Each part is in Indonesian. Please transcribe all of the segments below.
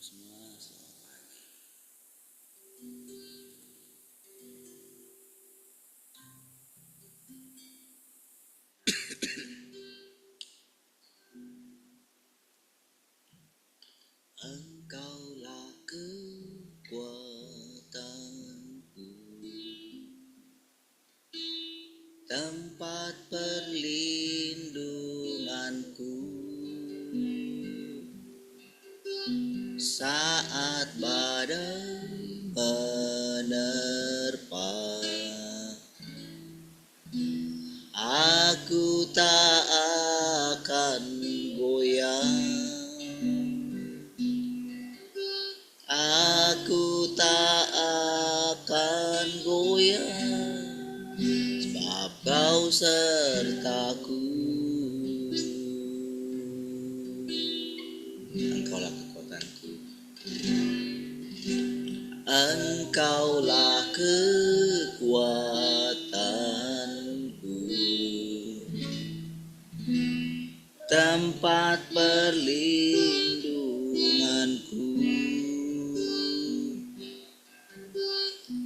semua, selamat pagi. Engkaulah kekuatanku, tempat perlindunganku saat badai menerpa. Aku tak akan goyah, aku tak akan goyah, sebab Kau sertaku. Engkaulah kekuatanku, Engkaulah kekuatanku, tempat perlindunganku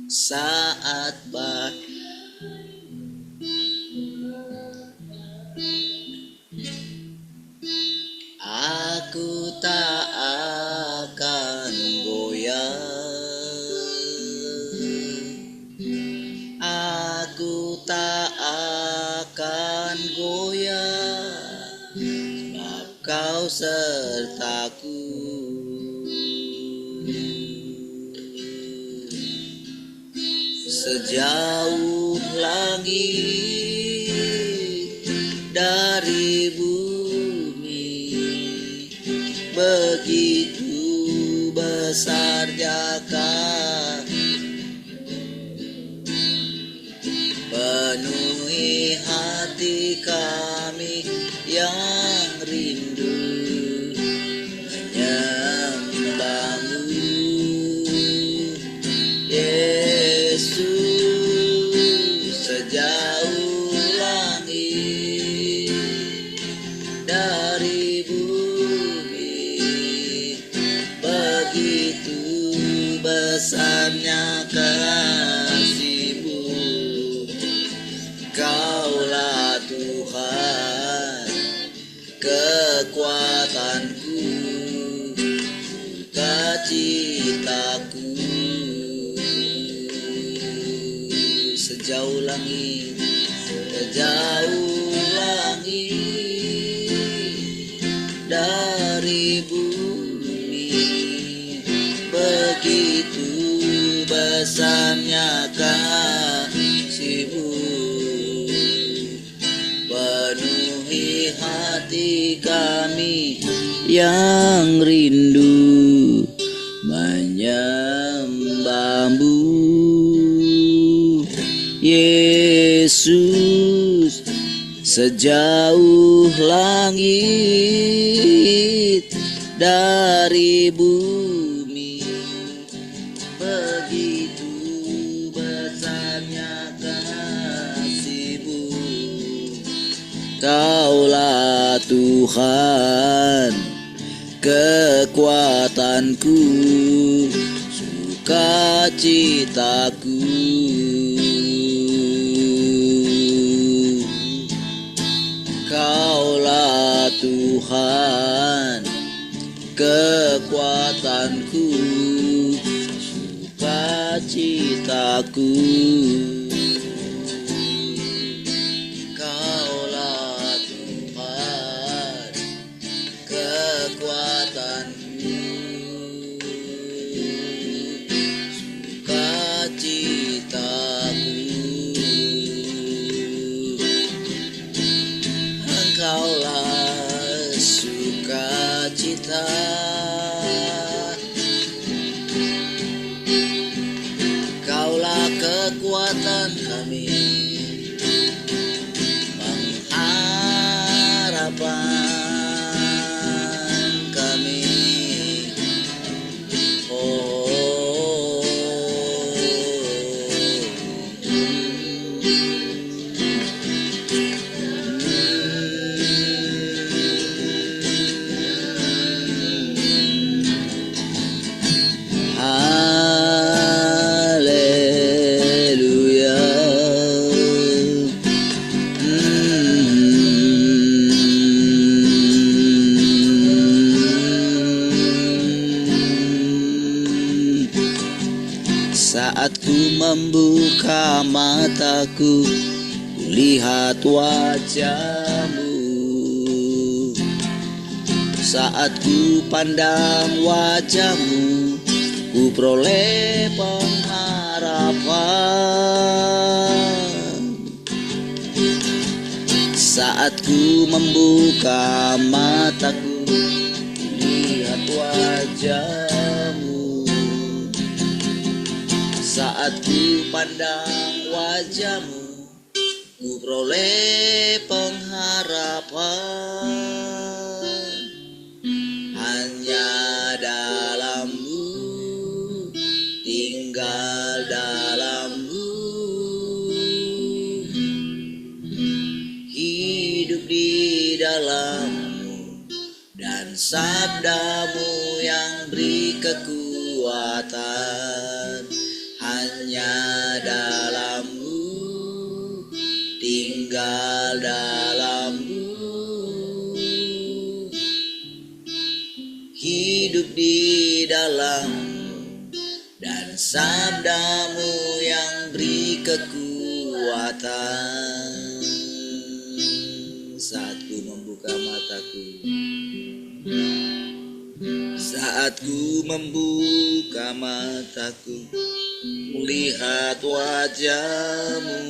saat badai. Aku tak akan goyah, aku tak akan goyah, sebab Kau sertaku. Sejauh langit dari bumi, begitu besar Kau, penuhi hati kami yang rindu menyembah-Mu, Yesus. Sejauh langit dari bumi, begitu besarnya kasih-Mu. Kaulah Tuhan kekuatanku, sukacitaku. Sejauh langit, sejauh langit dari bumi, begitu besarnya kasih-Mu, penuhi hati kami yang rindu menyembah-Mu, Yesus. Sejauh langit dari bumi, begitu besarnya kasih-Mu. Kaulah Tuhan kekuatanku, sukacitaku. Kaulah Tuhan kekuatanku, sukacitaku. Kaulah Tuhan kekuatanku, sukacitaku. Engkaulah sukacita, Kaulah kekuatan kami, pengharapan kami. Saat ku membuka mataku, lihat wajahmu. Saat ku pandang wajahmu, ku peroleh pengharapan. Saat ku membuka mataku, lihat wajahmu. Saat ku pandang wajahmu, ku peroleh pengharapan. Hanya dalam-Mu, tinggal dalam-Mu, hidup di dalam-Mu, dan sabda-Mu yang beri kekuatan. Hanya dalam-Mu, tinggal dalam-Mu, hidup di dalam-Mu, dan sabda-Mu yang beri kekuatan. Saat ku membuka mataku, saat ku membuka mataku, melihat wajah-Mu.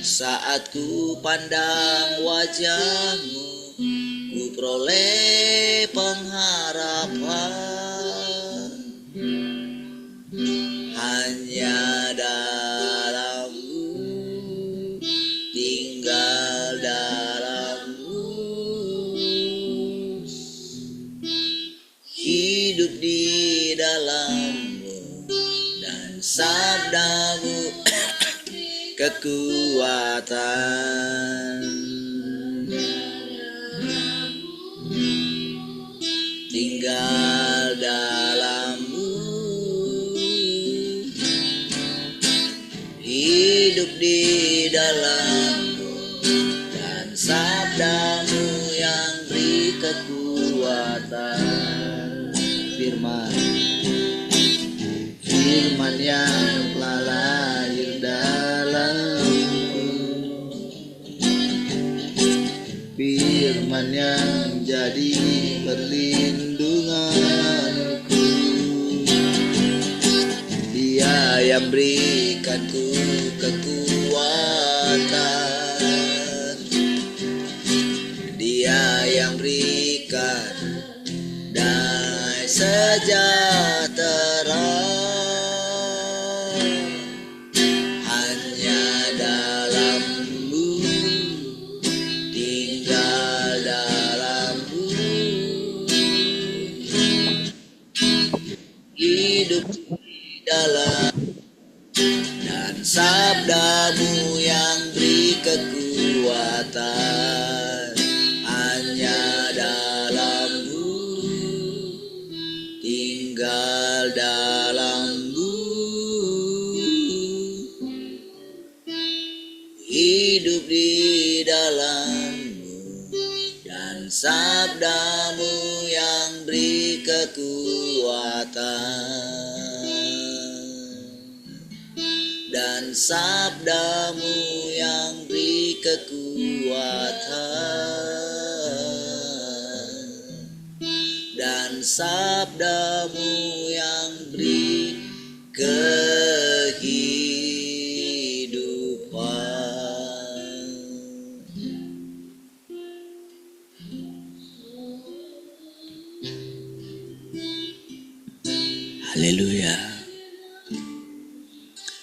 Saat ku pandang wajah-Mu, ku peroleh pengharapan. Hanya dalam-Mu, tinggal dalam-Mu, hidup di dalam-Mu, dan sabda-Mu kekuatan. Tinggal dalam-Mu, hidup di dalam-Mu, dan sabda-Mu yang beri kekuatan. Firman yang telah lahir dalam-Ku, firman yang jadi perlindunganku. Dia yang berikanku kekuatan, Dia yang berikan damai sejahtera. Hanya dalam-Mu, tinggal dalam-Mu, hidup di dalam, dan sabda-Mu yang beri kekuatan. Hanya dalam-Mu, tinggal dalam-Mu, hidup di dalam-Mu, dan sabda-Mu yang beri kekuatan. Dan sabda-Mu yang beri kekuatan, dan sabda-Mu yang beri kehidupan. Haleluya.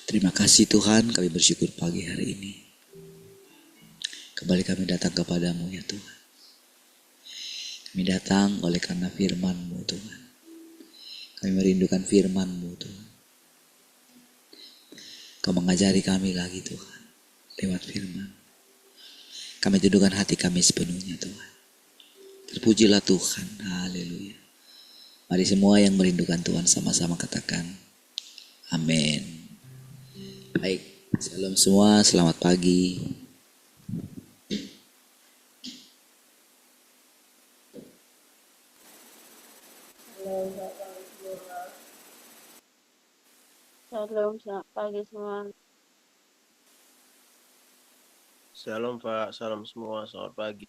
Terima kasih Tuhan, kami bersyukur pagi hari ini. Kembali kami datang kepadamu ya Tuhan. Kami datang oleh karena firman-Mu Tuhan. Kami merindukan firman-Mu Tuhan. Kau mengajari kami lagi Tuhan, lewat firman. Kami teduhkan hati kami sepenuhnya Tuhan. Terpujilah Tuhan, haleluya. Mari semua yang merindukan Tuhan sama-sama katakan, amin. Baik, shalom semua, selamat pagi. Halo Bapak Ibu, Shalom, selamat pagi semua. Shalom Pak, salam semua, selamat pagi.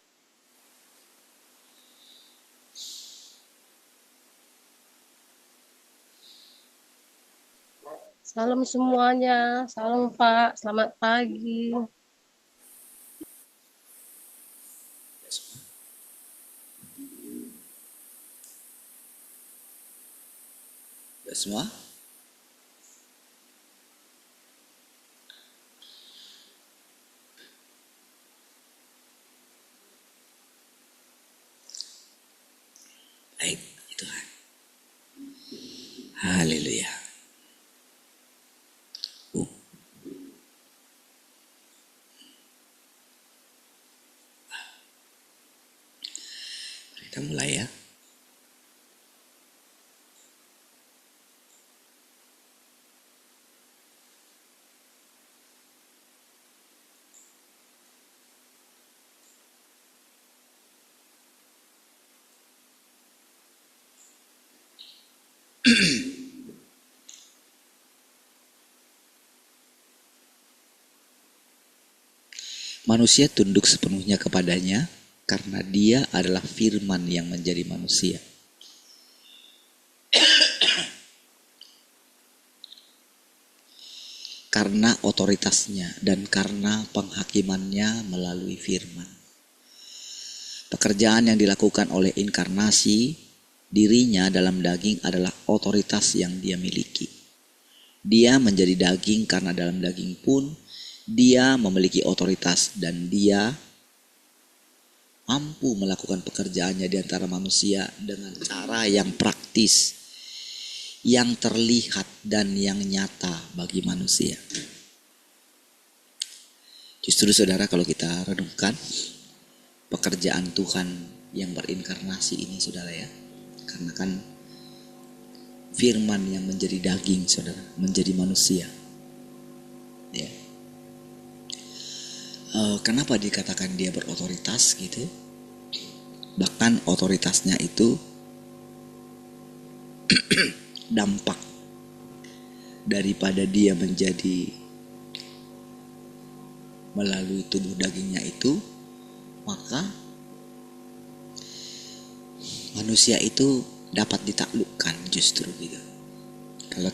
Salam semuanya, salam Pak, selamat pagi. Ya semua? Baik, Tuhan. Haleluya. Kita mulai ya. Manusia tunduk sepenuhnya kepadanya karena dia adalah firman yang menjadi manusia. Karena otoritasnya dan karena penghakimannya melalui firman. Pekerjaan yang dilakukan oleh inkarnasi dirinya dalam daging adalah otoritas yang dia miliki. Dia menjadi daging karena dalam daging pun dia memiliki otoritas dan dia mampu melakukan pekerjaannya di antara manusia dengan cara yang praktis, yang terlihat dan yang nyata bagi manusia. Justru saudara, kalau kita renungkan pekerjaan Tuhan yang berinkarnasi ini saudara ya, karena kan firman yang menjadi daging saudara, menjadi manusia ya. Kenapa dikatakan dia berotoritas gitu? Bahkan otoritasnya itu dampak daripada dia menjadi melalui tubuh dagingnya itu, maka manusia itu dapat ditaklukkan justru gitu. Kalau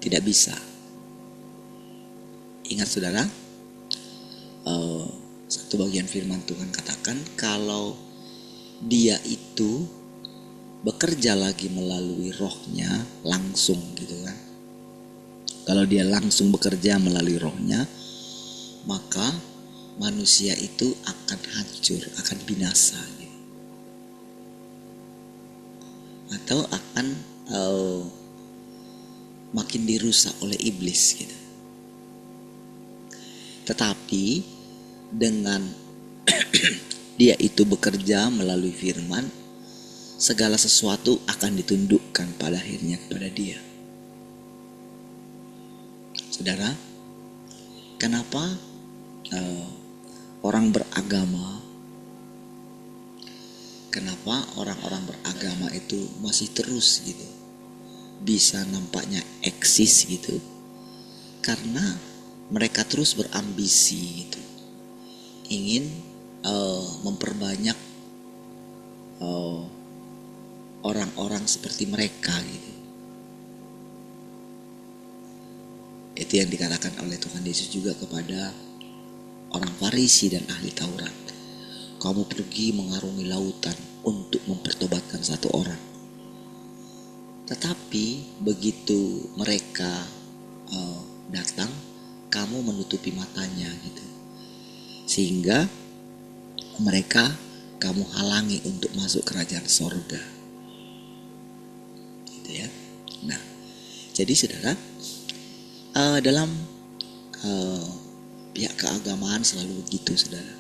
tidak bisa. Ingat saudara, satu bagian firman Tuhan katakan kalau dia itu bekerja lagi melalui rohnya langsung gitu kan. Kalau dia langsung bekerja melalui rohnya, maka manusia itu akan hancur, akan binasa gitu. Atau akan makin dirusak oleh iblis gitu. Tetapi dengan dia itu bekerja melalui firman, segala sesuatu akan ditundukkan pada akhirnya kepada dia. Saudara, kenapa orang beragama, kenapa orang-orang beragama itu masih terus gitu bisa nampaknya eksis gitu? Karena mereka terus berambisi gitu, ingin memperbanyak orang-orang seperti mereka gitu. Itu yang dikatakan oleh Tuhan Yesus juga kepada orang Farisi dan ahli Taurat. Kamu pergi mengarungi lautan untuk mempertobatkan satu orang. Tetapi begitu mereka datang, kamu menutupi matanya gitu. Sehingga mereka kamu halangi untuk masuk kerajaan sorga. Gitu ya. Nah, jadi saudara, dalam pihak keagamaan selalu begitu saudara.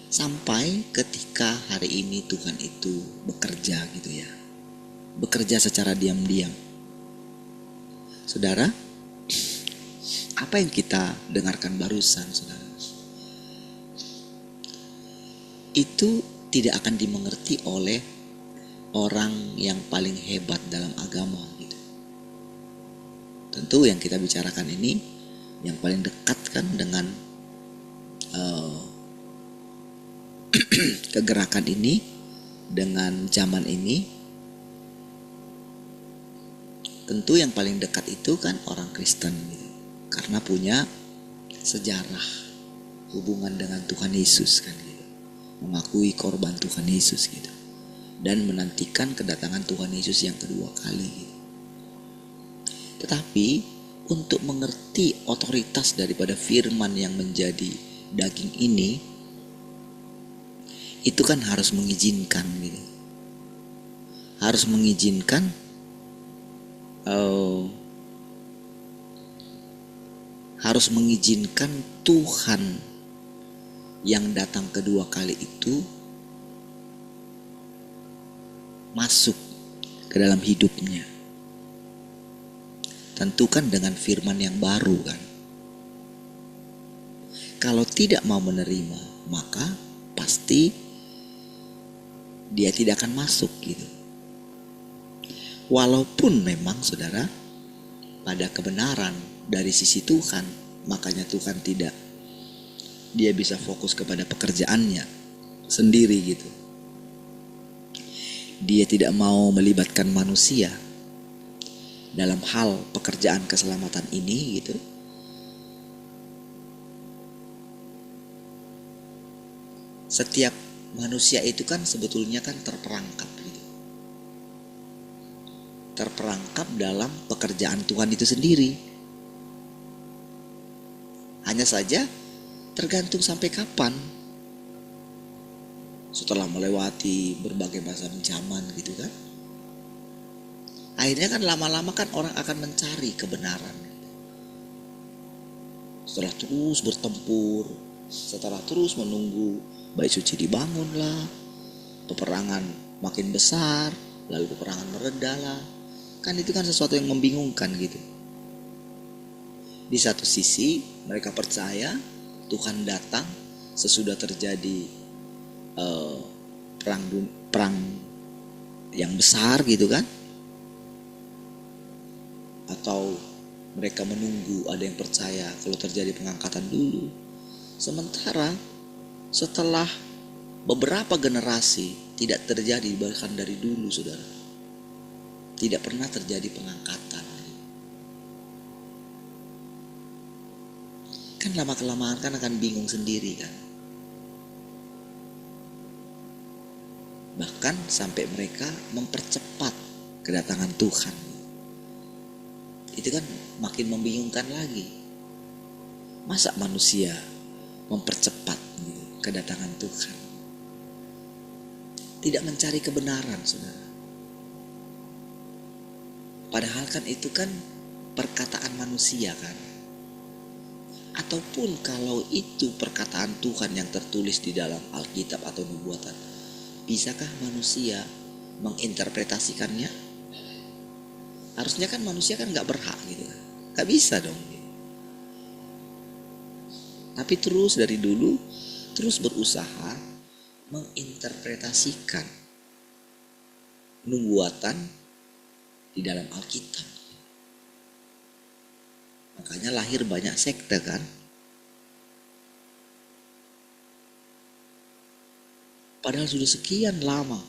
Sampai ketika hari ini Tuhan itu bekerja gitu ya. Bekerja secara diam-diam. Saudara, apa yang kita dengarkan barusan saudara, itu tidak akan dimengerti oleh orang yang paling hebat dalam agama gitu. Tentu yang kita bicarakan ini yang paling dekat kan dengan kegerakan ini, dengan zaman ini. Tentu yang paling dekat itu kan orang Kristen gitu. Karena punya sejarah hubungan dengan Tuhan Yesus kan gitu. Mengakui korban Tuhan Yesus gitu. Dan menantikan kedatangan Tuhan Yesus yang kedua kali gitu. Tetapi untuk mengerti otoritas daripada firman yang menjadi daging ini, itu kan harus mengizinkan gitu. Harus mengizinkan harus mengizinkan Tuhan yang datang kedua kali itu masuk ke dalam hidupnya. Tentu kan dengan firman yang baru kan. Kalau tidak mau menerima, maka pasti dia tidak akan masuk gitu. Walaupun memang saudara, pada kebenaran dari sisi Tuhan, makanya Tuhan tidak, dia bisa fokus kepada pekerjaannya sendiri gitu. Dia tidak mau melibatkan manusia dalam hal pekerjaan keselamatan ini gitu. Setiap manusia itu kan sebetulnya kan terperangkap gitu. Terperangkap dalam pekerjaan Tuhan itu sendiri. Hanya saja tergantung sampai kapan. Setelah melewati berbagai macam zaman gitu kan. Akhirnya kan lama-lama kan orang akan mencari kebenaran. Setelah terus bertempur, setelah terus menunggu bait suci dibangunlah, peperangan makin besar, lalu peperangan meredalah. Kan itu kan sesuatu yang membingungkan gitu. Di satu sisi mereka percaya Tuhan datang sesudah terjadi perang yang besar gitu kan. Atau mereka menunggu, ada yang percaya kalau terjadi pengangkatan dulu. Sementara setelah beberapa generasi tidak terjadi, bahkan dari dulu saudara, tidak pernah terjadi pengangkatan. Kan lama-kelamaan kan akan bingung sendiri kan. Bahkan sampai mereka mempercepat kedatangan Tuhan. Itu kan makin membingungkan lagi. Masa manusia mempercepat kedatangan Tuhan? Tidak mencari kebenaran saudara. Padahal kan itu kan perkataan manusia kan. Ataupun kalau itu perkataan Tuhan yang tertulis di dalam Alkitab atau nubuatan, bisakah manusia menginterpretasikannya? Harusnya kan manusia kan gak berhak gitu kan. Gak bisa dong. Tapi terus dari dulu terus berusaha menginterpretasikan nubuatan di dalam Alkitab. Makanya lahir banyak sekte kan. Padahal sudah sekian lama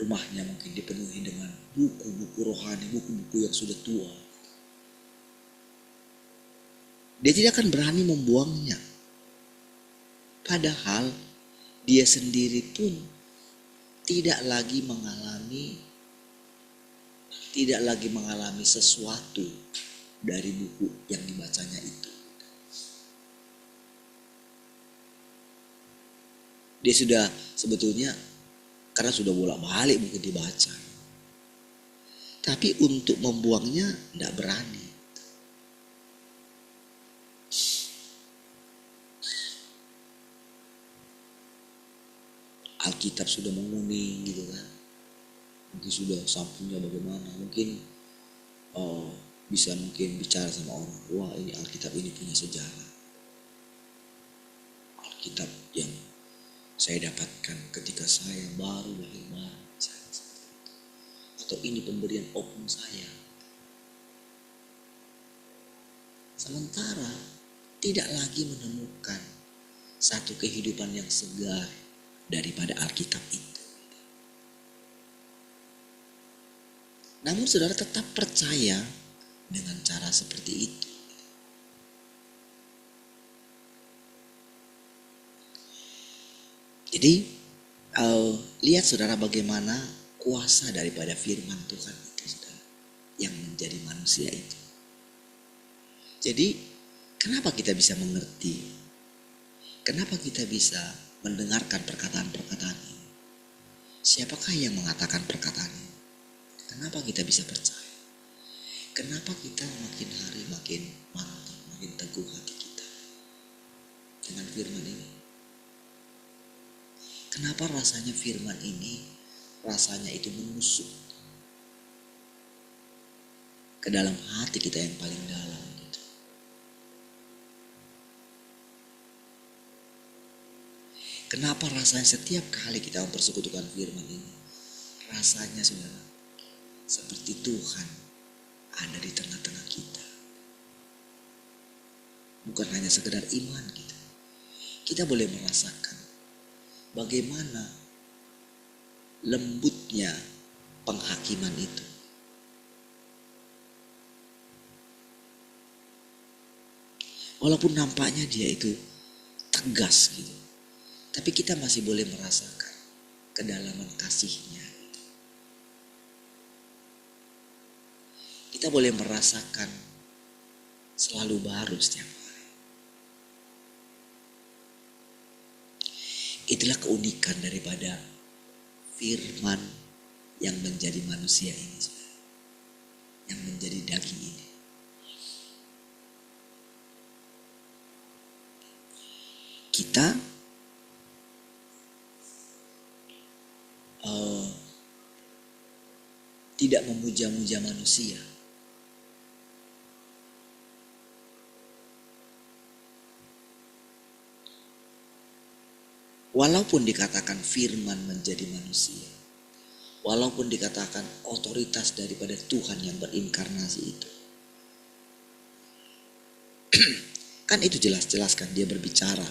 rumahnya mungkin dipenuhi dengan buku-buku rohani, buku-buku yang sudah tua. Dia tidak akan berani membuangnya. Padahal dia sendiri pun tidak lagi mengalami sesuatu dari buku yang dibacanya itu. Dia sudah sebetulnya, karena sudah bolak-balik mungkin dibaca, tapi untuk membuangnya tidak berani. Alkitab sudah menguning gitu kan. Mungkin sudah sampulnya bagaimana. Mungkin bisa mungkin bicara sama orang, wah ini Alkitab ini punya sejarah. Alkitab yang saya dapatkan ketika saya baru lahir baru. Atau ini pemberian opung saya. Sementara tidak lagi menemukan satu kehidupan yang segar daripada Alkitab itu. Namun saudara tetap percaya dengan cara seperti itu. Jadi lihat saudara bagaimana kuasa daripada firman Tuhan itu saudara, yang menjadi manusia itu. Jadi kenapa kita bisa mengerti? Kenapa kita bisa mendengarkan perkataan-perkataan ini? Siapakah yang mengatakan perkataan ini? Kenapa kita bisa percaya? Kenapa kita makin hari makin mantap, makin teguh hati kita dengan firman ini? Kenapa rasanya firman ini, rasanya itu menusuk ke dalam hati kita yang paling dalam gitu. Kenapa rasanya setiap kali kita mempersekutukan firman ini, rasanya saudara, seperti Tuhan ada di tengah-tengah kita. Bukan hanya sekedar iman kita. Kita boleh merasakan bagaimana lembutnya penghakiman itu. Walaupun nampaknya dia itu tegas gitu, tapi kita masih boleh merasakan kedalaman kasihnya. Kita boleh merasakan selalu baru setiap hari. Itulah keunikan daripada firman yang menjadi manusia ini, yang menjadi daging ini. Kita tidak memuja-muja manusia. Walaupun dikatakan firman menjadi manusia, walaupun dikatakan otoritas daripada Tuhan yang berinkarnasi itu, kan itu jelas-jelas kan dia berbicara.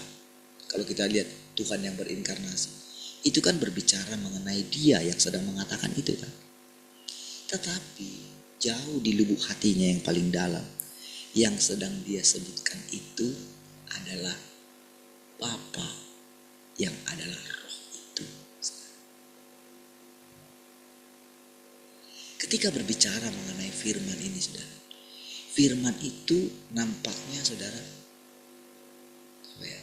Kalau kita lihat Tuhan yang berinkarnasi, itu kan berbicara mengenai dia yang sedang mengatakan itu kan. Tetapi jauh di lubuk hatinya yang paling dalam, yang sedang dia sebutkan itu adalah Bapa yang adalah roh itu. Ketika berbicara mengenai firman ini saudara, firman itu nampaknya saudara, apa ya,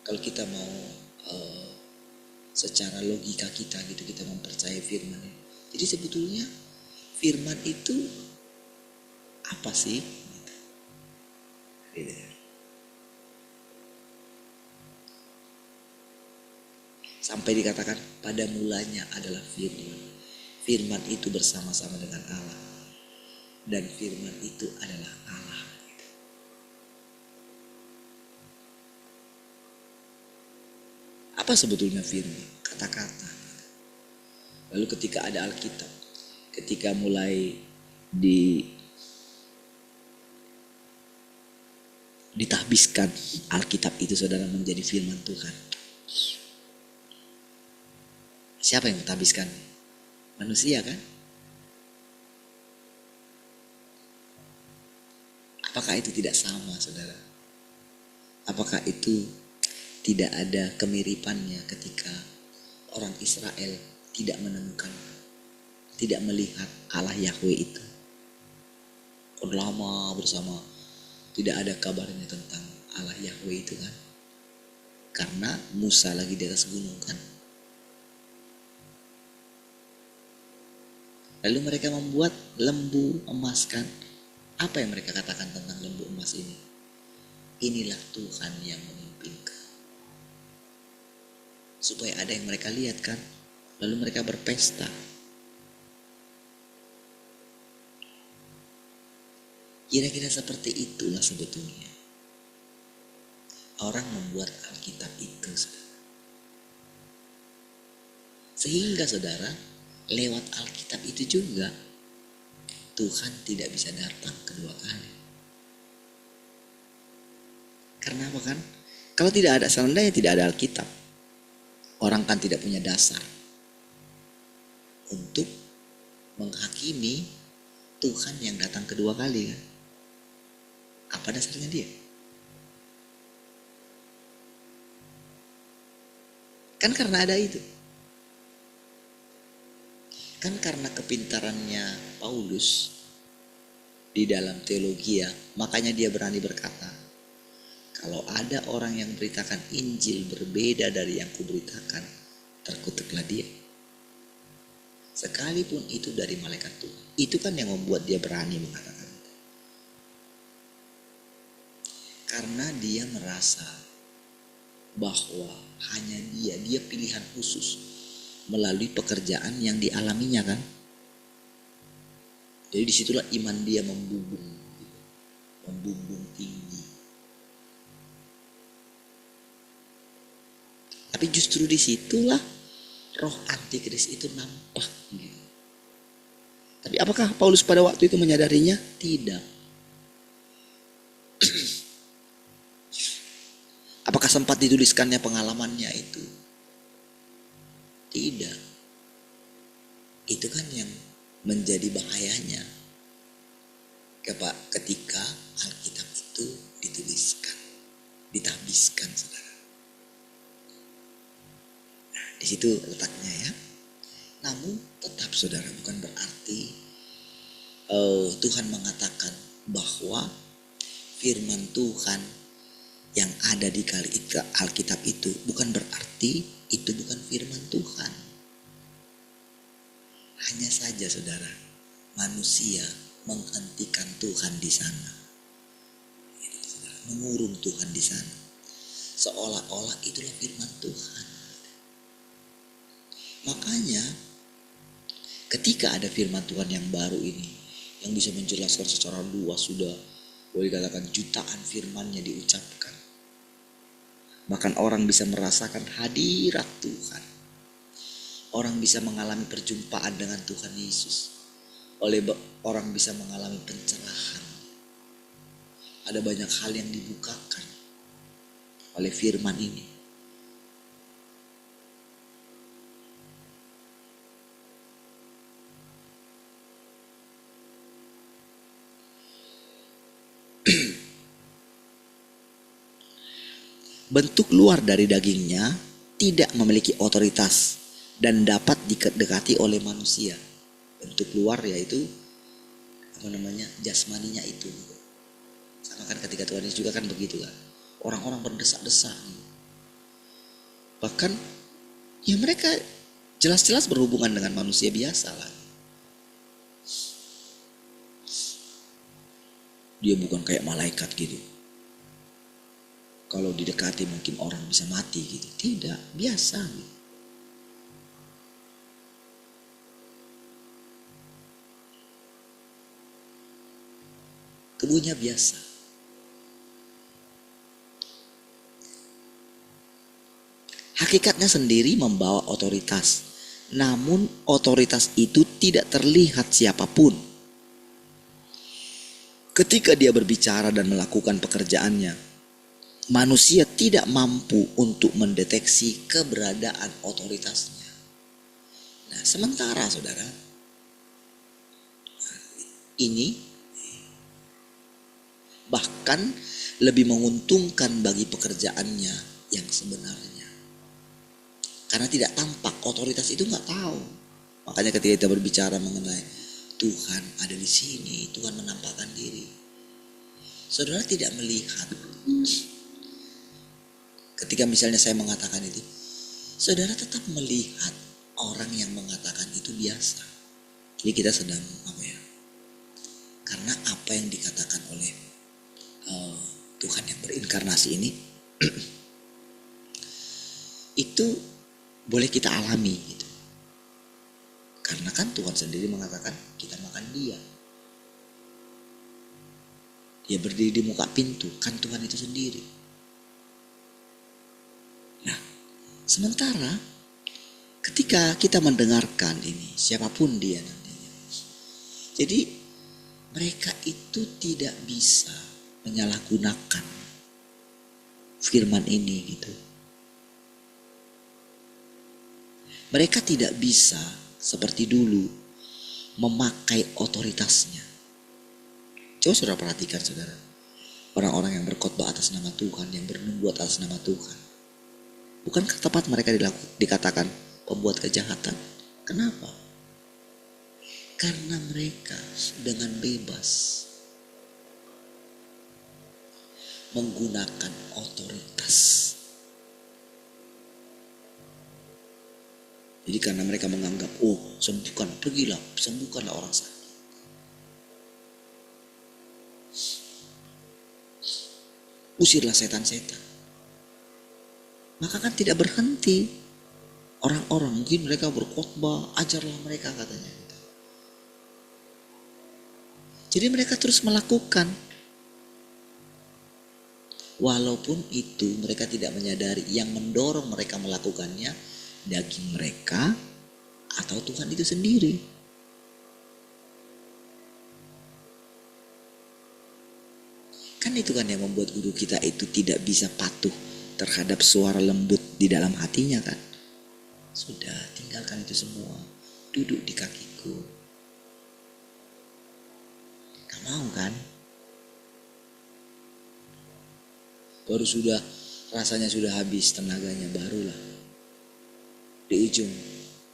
kalau kita mau secara logika kita gitu, kita mempercayai firman ini. Jadi sebetulnya firman itu apa sih? Gitu. Sampai dikatakan pada mulanya adalah firman. Firman itu bersama-sama dengan Allah. Dan firman itu adalah Allah. Apa sebetulnya firman? Kata-kata. Lalu ketika ada Alkitab, ketika mulai ditahbiskan Alkitab itu saudara menjadi firman Tuhan. Siapa yang mentahbiskan? Manusia kan? Apakah itu tidak sama saudara? Apakah itu tidak ada kemiripannya ketika orang Israel tidak menemukan, tidak melihat Allah Yahweh itu? Lama bersama tidak ada kabarnya tentang Allah Yahweh itu kan? Karena Musa lagi di atas gunung kan? Lalu mereka membuat lembu emas kan? Apa yang mereka katakan tentang lembu emas ini? Inilah Tuhan yang memimpin kau. Supaya ada yang mereka lihat kan? Lalu mereka berpesta. Kira-kira seperti itulah sebetulnya orang membuat Alkitab itu, saudara. Sehingga saudara, lewat Alkitab itu juga Tuhan tidak bisa datang kedua kali. Karena apa kan? Kalau tidak ada, seandainya tidak ada Alkitab, orang kan tidak punya dasar untuk menghakimi Tuhan yang datang kedua kali kan. Apa dasarnya dia? Kan karena ada itu. Kan karena kepintarannya Paulus di dalam teologi ya, makanya dia berani berkata, kalau ada orang yang beritakan Injil berbeda dari yang kuberitakan, terkutuklah dia. Sekalipun itu dari malaikat Tuhan. Itu kan yang membuat dia berani mengatakan itu. Karena dia merasa bahwa hanya dia pilihan khusus melalui pekerjaan yang dialaminya kan. Jadi disitulah iman dia membumbung tinggi. Tapi justru disitulah roh antikris itu nampak gitu. Tapi apakah Paulus pada waktu itu menyadarinya? Tidak. Apakah sempat dituliskannya pengalamannya itu? Tidak. Itu kan yang menjadi bahayanya ketika Alkitab itu dituliskan, ditabiskan, saudara. Nah, di situ letaknya ya. Namun tetap saudara, bukan berarti Tuhan mengatakan bahwa firman Tuhan yang ada di Alkitab itu bukan berarti itu bukan firman Tuhan. Hanya saja saudara, manusia menghentikan Tuhan di sana, mengurung Tuhan di sana, seolah-olah itulah firman Tuhan. Makanya ketika ada firman Tuhan yang baru ini, yang bisa menjelaskan secara luas, sudah boleh dikatakan jutaan firman-Nya diucapkan, bahkan orang bisa merasakan hadirat Tuhan. Orang bisa mengalami perjumpaan dengan Tuhan Yesus. Orang bisa mengalami pencerahan. Ada banyak hal yang dibukakan oleh firman ini. Bentuk luar dari dagingnya tidak memiliki otoritas dan dapat didekati oleh manusia. Bentuk luar yaitu jasmaninya itu. Sama kan ketika Tuhan Yesus juga kan begitu kan. Orang-orang berdesak-desak. Bahkan ya mereka jelas-jelas berhubungan dengan manusia biasa lah. Dia bukan kayak malaikat gitu. Kalau didekati mungkin orang bisa mati gitu. Tidak, biasa gitu. Tubuhnya biasa. Hakikatnya sendiri membawa otoritas. Namun otoritas itu tidak terlihat siapapun. Ketika dia berbicara dan melakukan pekerjaannya, manusia tidak mampu untuk mendeteksi keberadaan otoritasnya. Nah, sementara saudara, ini bahkan lebih menguntungkan bagi pekerjaannya yang sebenarnya. Karena tidak tampak, otoritas itu nggak tahu. Makanya ketika kita berbicara mengenai Tuhan ada di sini, Tuhan menampakkan diri, saudara tidak melihat. Ketika misalnya saya mengatakan itu, saudara tetap melihat orang yang mengatakan itu biasa. Jadi kita sedang karena apa yang dikatakan oleh Tuhan yang berinkarnasi ini itu boleh kita alami gitu. Karena kan Tuhan sendiri mengatakan kita makan dia. Dia berdiri di muka pintu, kan Tuhan itu sendiri. Nah, sementara ketika kita mendengarkan ini, siapapun dia nantinya. Jadi mereka itu tidak bisa menyalahgunakan firman ini gitu. Mereka tidak bisa seperti dulu memakai otoritasnya. Coba saudara perhatikan saudara. Orang-orang yang berkhotbah atas nama Tuhan, yang bernubuat atas nama Tuhan. Bukankah tepat mereka dikatakan pembuat kejahatan? Kenapa? Karena mereka dengan bebas menggunakan otoritas. Jadi karena mereka menganggap, oh sembuhkanlah orang sakit. Usirlah setan-setan. Maka kan tidak berhenti. Orang-orang mungkin mereka berkhotbah, ajarlah mereka katanya. Jadi mereka terus melakukan. Walaupun itu mereka tidak menyadari yang mendorong mereka melakukannya daging mereka atau Tuhan itu sendiri. Kan itu kan yang membuat guru kita itu tidak bisa patuh terhadap suara lembut di dalam hatinya kan. Sudah, tinggalkan itu semua. Duduk di kakiku. Gak mau kan? Baru sudah rasanya sudah habis tenaganya, barulah di ujung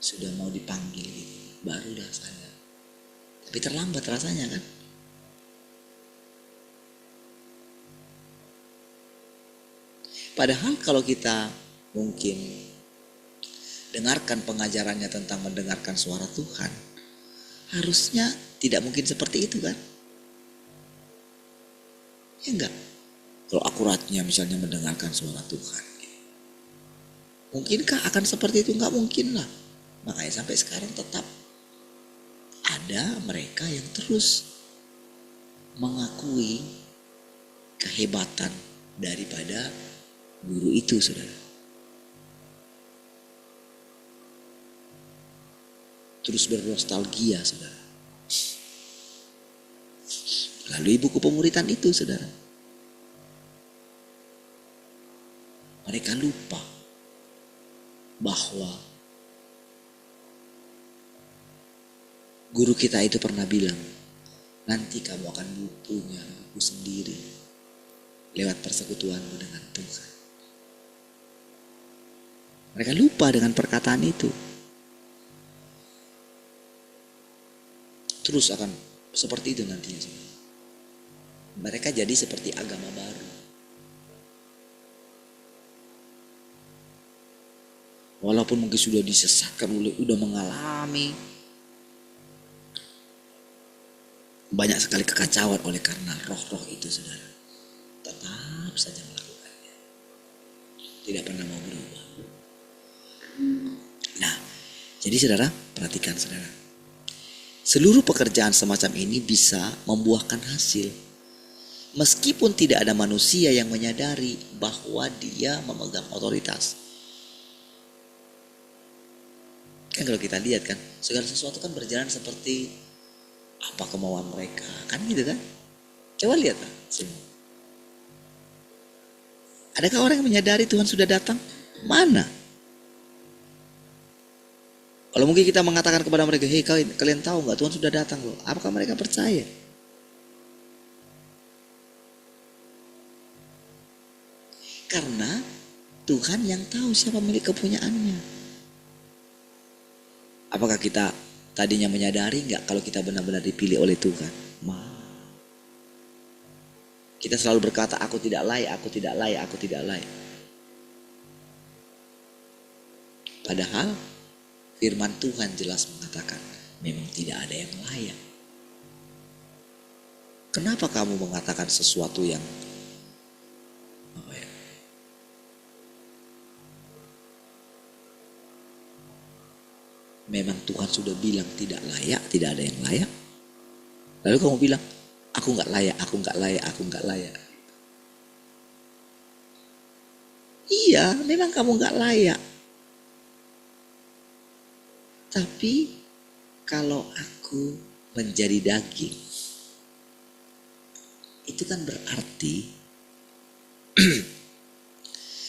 sudah mau dipanggil gitu, barulah sadar. Tapi terlambat rasanya kan. Padahal kalau kita mungkin dengarkan pengajarannya tentang mendengarkan suara Tuhan, harusnya tidak mungkin seperti itu kan? Ya enggak? Kalau akuratnya misalnya mendengarkan suara Tuhan, mungkinkah akan seperti itu? Enggak mungkin lah. Makanya sampai sekarang tetap ada mereka yang terus mengakui kehebatan daripada guru itu, saudara. Terus bernostalgia, saudara. Lalu buku pemuritan itu, saudara. Mereka lupa bahwa guru kita itu pernah bilang, nanti kamu akan punya buku sendiri lewat persekutuanmu dengan Tuhan. Mereka lupa dengan perkataan itu. Terus akan seperti itu nantinya. Mereka jadi seperti agama baru. Walaupun mungkin sudah disesatkan, sudah mengalami banyak sekali kekacauan oleh karena roh-roh itu, saudara. Tetap saja melakukannya. Tidak pernah mau berubah. Nah, jadi saudara, perhatikan saudara. Seluruh pekerjaan semacam ini bisa membuahkan hasil. Meskipun tidak ada manusia yang menyadari bahwa dia memegang otoritas. Kan kalau kita lihat kan, segala sesuatu kan berjalan seperti apa kemauan mereka. Kan gitu kan? Coba lihat lah semua. Adakah orang yang menyadari Tuhan sudah datang? Mana? Kalau mungkin kita mengatakan kepada mereka, hei kalian tahu nggak Tuhan sudah datang loh. Apakah mereka percaya? Karena Tuhan yang tahu siapa milik kepunyaannya. Apakah kita tadinya menyadari nggak kalau kita benar-benar dipilih oleh Tuhan? Kita selalu berkata, aku tidak layak, aku tidak layak, aku tidak layak. Padahal firman Tuhan jelas mengatakan, memang tidak ada yang layak. Kenapa kamu mengatakan sesuatu yang memang Tuhan sudah bilang tidak layak, tidak ada yang layak. Lalu kamu bilang, Aku nggak layak, aku nggak layak, aku nggak layak. Iya, memang kamu nggak layak. Tapi kalau aku menjadi daging, itu kan berarti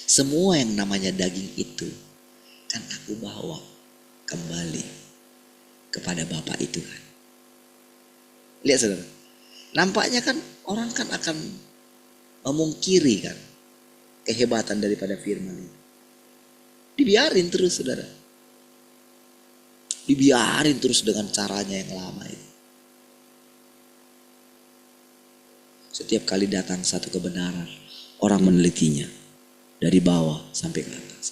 semua yang namanya daging itu kan aku bawa kembali kepada Bapa itu kan. Lihat saudara, nampaknya kan orang kan akan memungkiri kan kehebatan daripada firman itu. Dibiarin terus saudara. Dibiarin terus dengan caranya yang lama itu. Setiap kali datang satu kebenaran, orang menelitinya dari bawah sampai ke atas.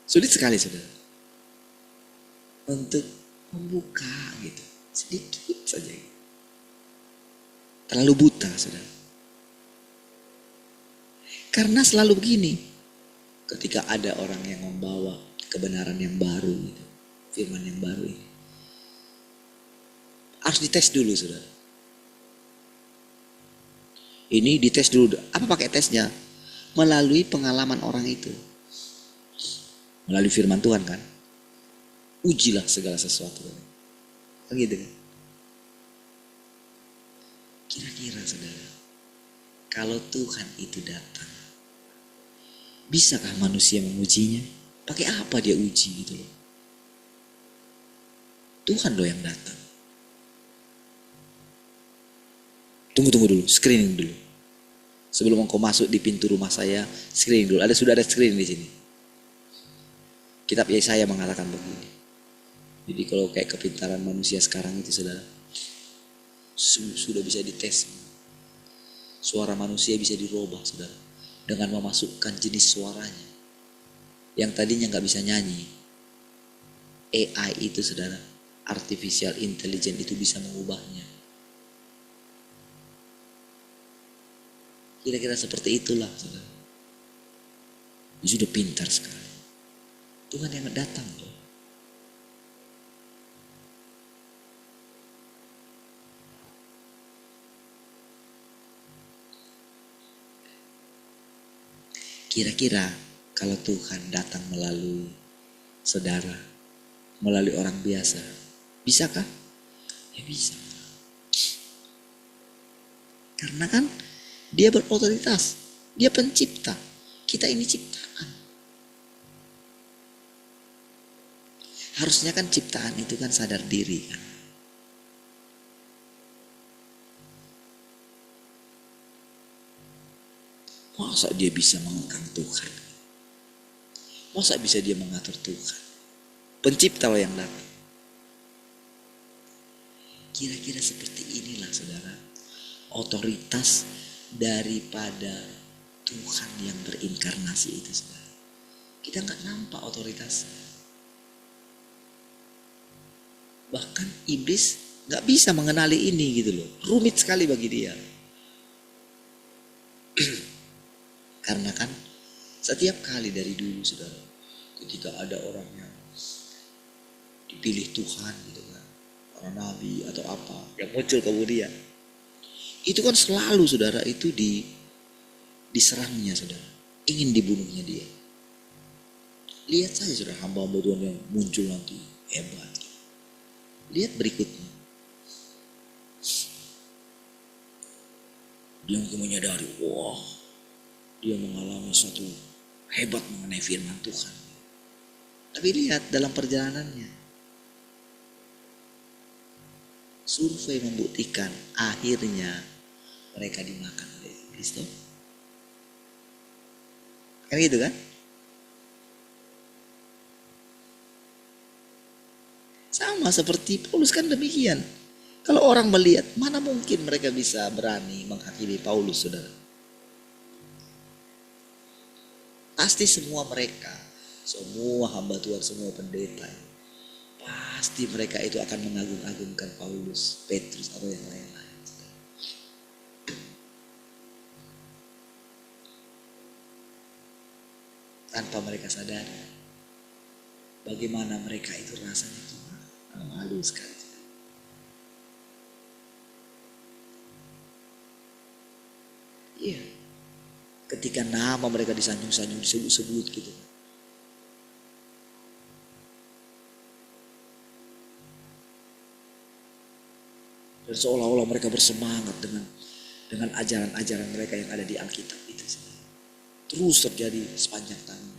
Sulit sekali saudara untuk membuka gitu, sedikit saja. Terlalu buta saudara. Karena selalu begini, ketika ada orang yang membawa kebenaran yang baru gitu, firman yang baru ini, harus dites dulu saudara. Ini dites dulu. Apa pakai tesnya? Melalui pengalaman orang itu. Melalui firman Tuhan kan. Ujilah segala sesuatu. Kan gitu kan. Kira-kira saudara, kalau Tuhan itu datang, bisakah manusia mengujinya? Pakai apa dia uji gitu loh. Tuhan loh yang datang. Tunggu dulu, screening dulu. Sebelum engkau masuk di pintu rumah saya, screening dulu. Sudah ada screening di sini. Kitab Yesaya mengatakan begini. Jadi kalau kayak kepintaran manusia sekarang itu saudara, sudah bisa dites. Suara manusia bisa dirubah saudara, dengan memasukkan jenis suaranya. Yang tadinya gak bisa nyanyi. AI itu saudara, artificial intelligence itu bisa mengubahnya. Kira-kira seperti itulah saudara. Dia sudah pintar sekali. Tuhan yang datang loh. Kira-kira kalau Tuhan datang melalui saudara, melalui orang biasa, bisakah? Ya bisa. Karena kan dia berotoritas, dia pencipta, kita ini ciptaan. Harusnya kan ciptaan itu kan sadar diri kan. Masa dia bisa mengekang Tuhan? Masa bisa dia mengatur Tuhan? Pencipta loh yang datang. Kira-kira seperti inilah saudara, otoritas daripada Tuhan yang berinkarnasi itu saudara. Kita gak nampak otoritasnya. Bahkan iblis gak bisa mengenali ini gitu loh. Rumit sekali bagi dia. Karena kan setiap kali dari dulu saudara, ketika ada orang yang dipilih Tuhan gitu kan, orang nabi atau apa yang muncul kemudian, itu kan selalu saudara itu diserangnya saudara, ingin dibunuhnya dia. Lihat saja saudara, hamba-hamba Tuhan yang muncul nanti hebat. Lihat berikutnya, dia mungkin menyadari, wah, dia mengalami suatu hebat mengenai firman Tuhan. Tapi lihat dalam perjalanannya, survei membuktikan akhirnya mereka dimakan oleh Kristus. Kan gitu kan? Sama seperti Paulus kan demikian. Kalau orang melihat, mana mungkin mereka bisa berani menghakimi Paulus saudara. Pasti semua mereka, semua hamba Tuhan, semua pendeta, pasti mereka itu akan mengagung-agungkan Paulus, Petrus atau yang lain-lain. Tanpa mereka sadari bagaimana mereka itu rasanya gimana. Malu sekali. Iya. Ketika nama mereka disanjung-sanjung, disebut-sebut gitu. Dan seolah-olah mereka bersemangat dengan ajaran-ajaran mereka yang ada di Alkitab itu. Terus terjadi sepanjang tahun.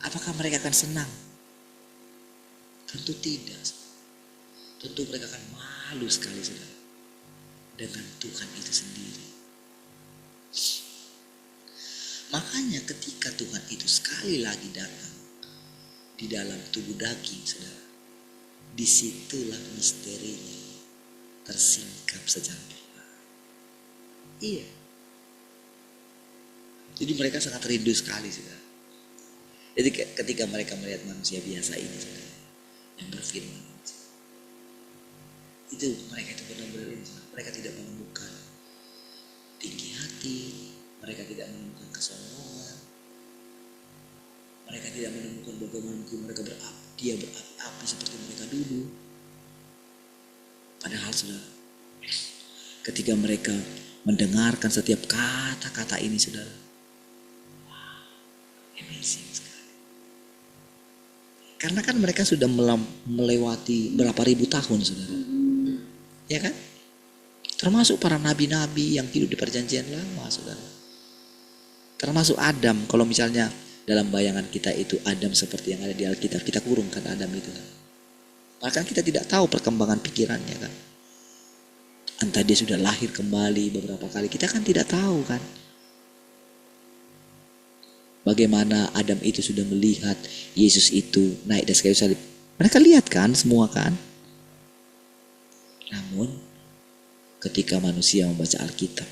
Apakah mereka akan senang? Tentu tidak. Tentu mereka akan malu sekali, saudara, dengan Tuhan itu sendiri. Makanya ketika Tuhan itu sekali lagi datang di dalam tubuh daging, saudara, disitulah misterinya tersingkap secara perlahan. Iya. Jadi mereka sangat rindu sekali, saudara. Jadi ketika mereka melihat manusia biasa ini, saudara, yang berfirman, itu mereka itu benar-benar, mereka tidak menemukan tinggi hati, mereka tidak menemukan kesombongan, mereka tidak menemukan bagaimana mungkin mereka berapi seperti mereka dulu. Padahal saudara, ketika mereka mendengarkan setiap kata-kata ini, saudara, wow, amazing sekali. Karena kan mereka sudah melewati berapa ribu tahun, saudara, ya kan? Termasuk para nabi-nabi yang hidup di perjanjian lama, saudara. Termasuk Adam. Kalau misalnya dalam bayangan kita itu Adam seperti yang ada di Alkitab, kita kurungkan Adam itu kan. Bahkan kita tidak tahu perkembangan pikirannya kan. Entah dia sudah lahir kembali beberapa kali, kita kan tidak tahu kan. Bagaimana Adam itu sudah melihat Yesus itu naik dari kayu salib. Mereka lihat kan semua kan. Namun ketika manusia membaca Alkitab,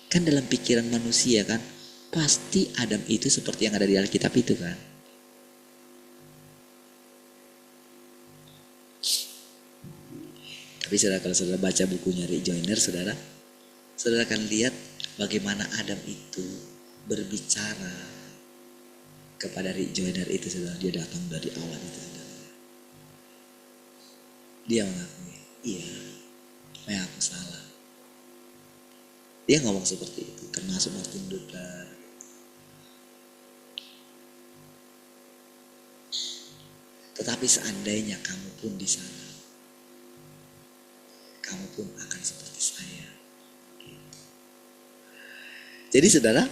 kan dalam pikiran manusia kan, pasti Adam itu seperti yang ada di Alkitab itu kan. Tapi saudara, kalau saudara baca bukunya Rick Joyner, saudara akan lihat bagaimana Adam itu berbicara kepada Rick Joyner itu, saudara. Dia datang dari awal itu, saudara. Dia mengakui, iya, memang aku salah. Dia ngomong seperti itu, termasuk Martin Luther. Tetapi seandainya kamu pun di sana, kamu pun akan seperti saya. Jadi saudara,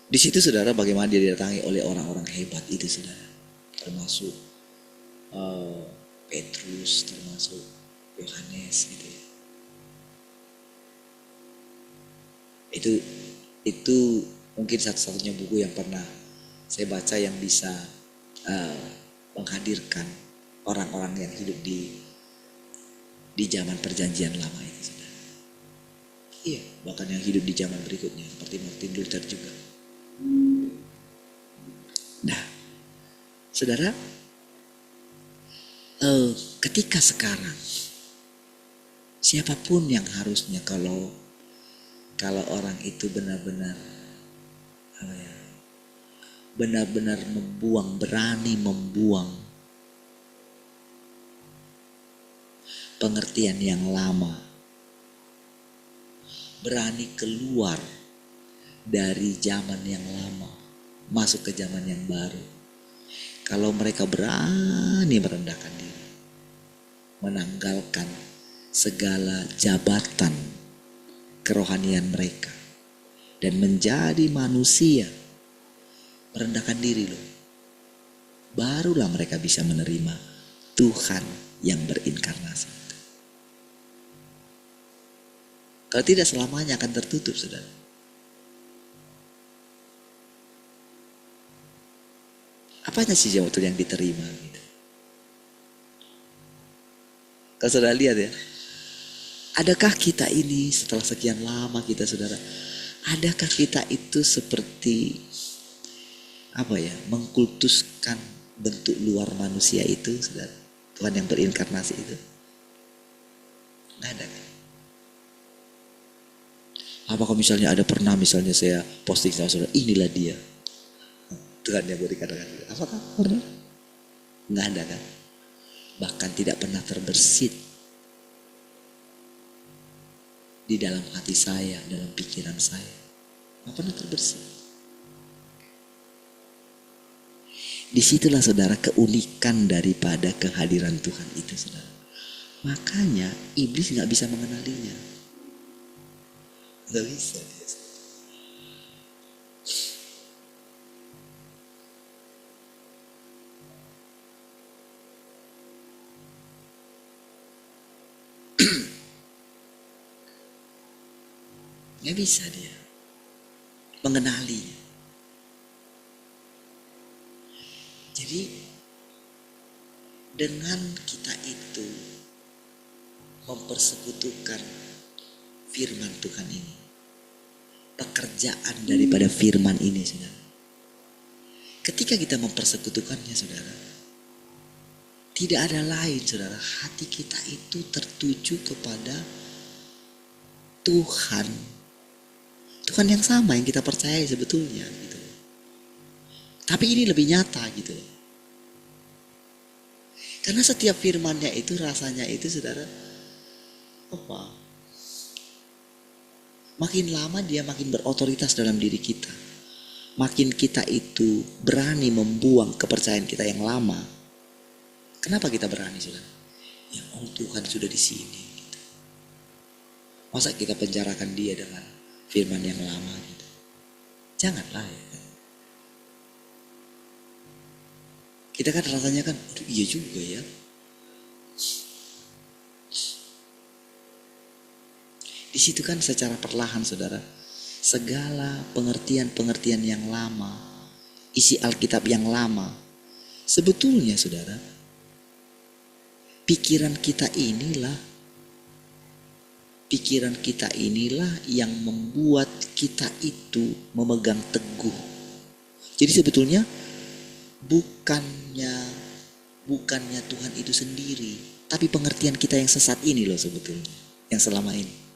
di situ saudara bagaimana dia didatangi oleh orang-orang hebat itu, saudara. Termasuk Petrus, termasuk Yohanes gitu ya. Itu mungkin satu-satunya buku yang pernah saya baca yang bisa menghadirkan orang-orang yang hidup di zaman perjanjian lama itu, saudara. Iya, bahkan yang hidup di zaman berikutnya seperti Martin Luther juga. Nah, saudara, ketika sekarang siapapun yang harusnya kalau orang itu benar-benar berani membuang pengertian yang lama, berani keluar dari zaman yang lama, masuk ke zaman yang baru. Kalau mereka berani merendahkan diri, menanggalkan segala jabatan kerohanian mereka, dan menjadi manusia, merendahkan diri loh, barulah mereka bisa menerima Tuhan yang berinkarnasi. Kalau tidak, selamanya akan tertutup, saudara. Apanya sih jawab yang diterima gitu? Kalau saudara lihat ya, adakah kita ini setelah sekian lama kita, saudara, adakah kita itu seperti mengkultuskan bentuk luar manusia itu, saudara, Tuhan yang berinkarnasi itu? Nggak ada kan? Apakah misalnya ada pernah misalnya saya posting sama saudara, inilah dia, Tuhan yang mau dikatakan. Apakah pernah? Nggak ada kan? Bahkan tidak pernah terbersit di dalam hati saya, dalam pikiran saya. Nggak pernah terbersit. Disitulah saudara keunikan daripada kehadiran Tuhan itu saudara. Makanya iblis nggak bisa mengenalinya. Nggak bisa dia. Nggak bisa dia mengenalinya. Jadi dengan kita itu mempersekutukan firman Tuhan ini, pekerjaan daripada firman ini saudara. Ketika kita mempersekutukannya saudara, tidak ada lain saudara, hati kita itu tertuju kepada Tuhan. Tuhan yang sama yang kita percayai sebetulnya gitu. Tapi ini lebih nyata gitu. Karena setiap firmannya itu rasanya itu saudara, apa? Makin lama dia makin berotoritas dalam diri kita. Makin kita itu berani membuang kepercayaan kita yang lama. Kenapa kita berani saudara? Ya Tuhan sudah di sini gitu. Masa kita penjarakan dia dengan firman yang lama gitu? Janganlah ya. Kita kan rasanya kan, aduh iya juga ya. Di situ kan secara perlahan saudara, segala pengertian-pengertian yang lama, isi Alkitab yang lama, sebetulnya saudara, pikiran kita inilah yang membuat kita itu memegang teguh. Jadi sebetulnya bukannya Tuhan itu sendiri, tapi pengertian kita yang sesat ini loh sebetulnya, yang selama ini.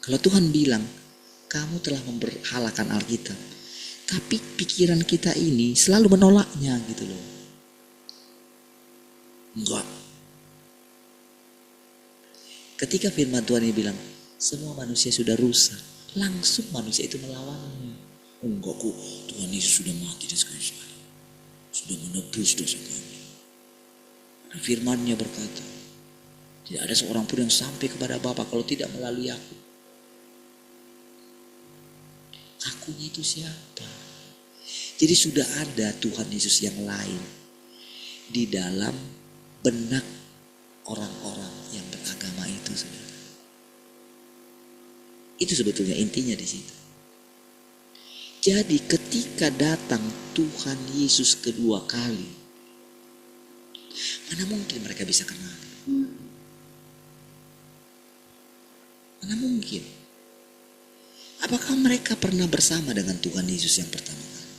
Kalau Tuhan bilang, kamu telah memberhalakan Alkitab, tapi pikiran kita ini selalu menolaknya gitu loh. Enggak. Ketika firman Tuhan ini bilang, semua manusia sudah rusak, langsung manusia itu melawannya. Enggak kok, Tuhan Yesus sudah mati di kayu salib, sudah menebus dosa kami. Dan firman-Nya berkata, tidak ada seorang pun yang sampai kepada Bapa kalau tidak melalui aku. Akunya itu siapa? Jadi sudah ada Tuhan Yesus yang lain di dalam benak orang-orang yang beragama itu, saudara. Itu sebetulnya intinya di situ. Jadi ketika datang Tuhan Yesus kedua kali, mana mungkin mereka bisa kenal? Mana mungkin? Apakah mereka pernah bersama dengan Tuhan Yesus yang pertama kali?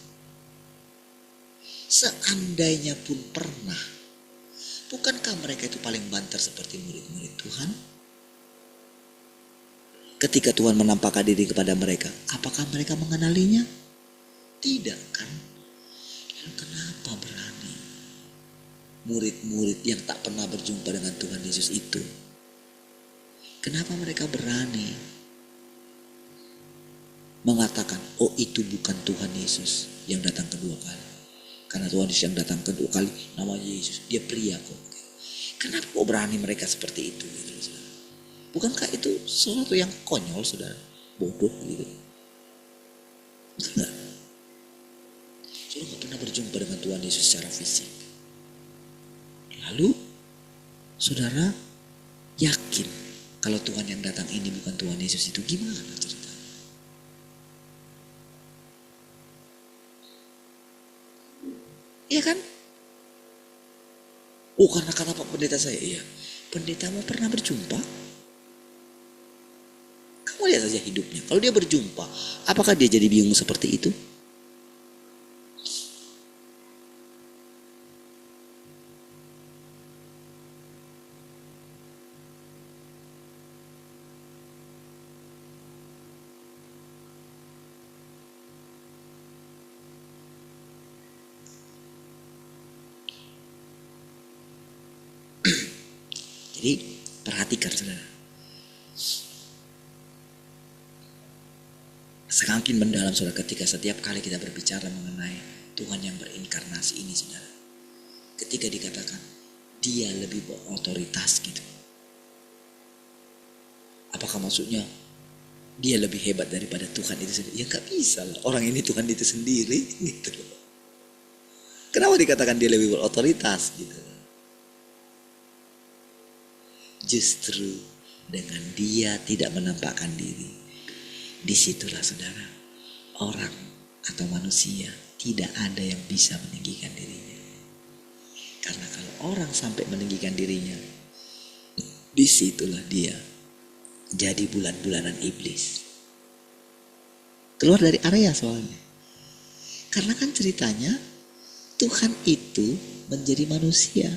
Seandainya pun pernah, bukankah mereka itu paling banter seperti murid-murid Tuhan? Ketika Tuhan menampakkan diri kepada mereka, apakah mereka mengenalinya? Tidak kan? Lalu kenapa berani murid-murid yang tak pernah berjumpa dengan Tuhan Yesus itu? Kenapa mereka berani mengatakan, oh itu bukan Tuhan Yesus yang datang kedua kali? Karena Tuhan Yesus yang datang kedua kali namanya Yesus, dia pria kok. Kenapa kok berani mereka seperti itu? Bukankah itu sesuatu yang konyol, saudara? Bodoh gitu. Enggak. Saudara gak pernah berjumpa dengan Tuhan Yesus secara fisik. Lalu saudara yakin kalau Tuhan yang datang ini bukan Tuhan Yesus, itu gimana ceritanya? Iya kan? Oh, karena kata Pak Pendeta saya, iya. Pendetamu pernah berjumpa? Kamu lihat saja hidupnya. Kalau dia berjumpa, apakah dia jadi bingung seperti itu? Jadi perhatikan saudara. Semakin mendalam saudara ketika setiap kali kita berbicara mengenai Tuhan yang berinkarnasi ini saudara. Ketika dikatakan dia lebih berotoritas gitu. Apakah maksudnya dia lebih hebat daripada Tuhan itu sendiri? Ya gak bisa lah. Orang ini Tuhan itu sendiri gitu. Kenapa dikatakan dia lebih berotoritas gitu? Justru dengan dia tidak menampakkan diri, disitulah saudara, orang atau manusia tidak ada yang bisa meninggikan dirinya. Karena kalau orang sampai meninggikan dirinya, disitulah dia jadi bulan-bulanan iblis. Keluar dari area soalnya. Karena kan ceritanya Tuhan itu menjadi manusia.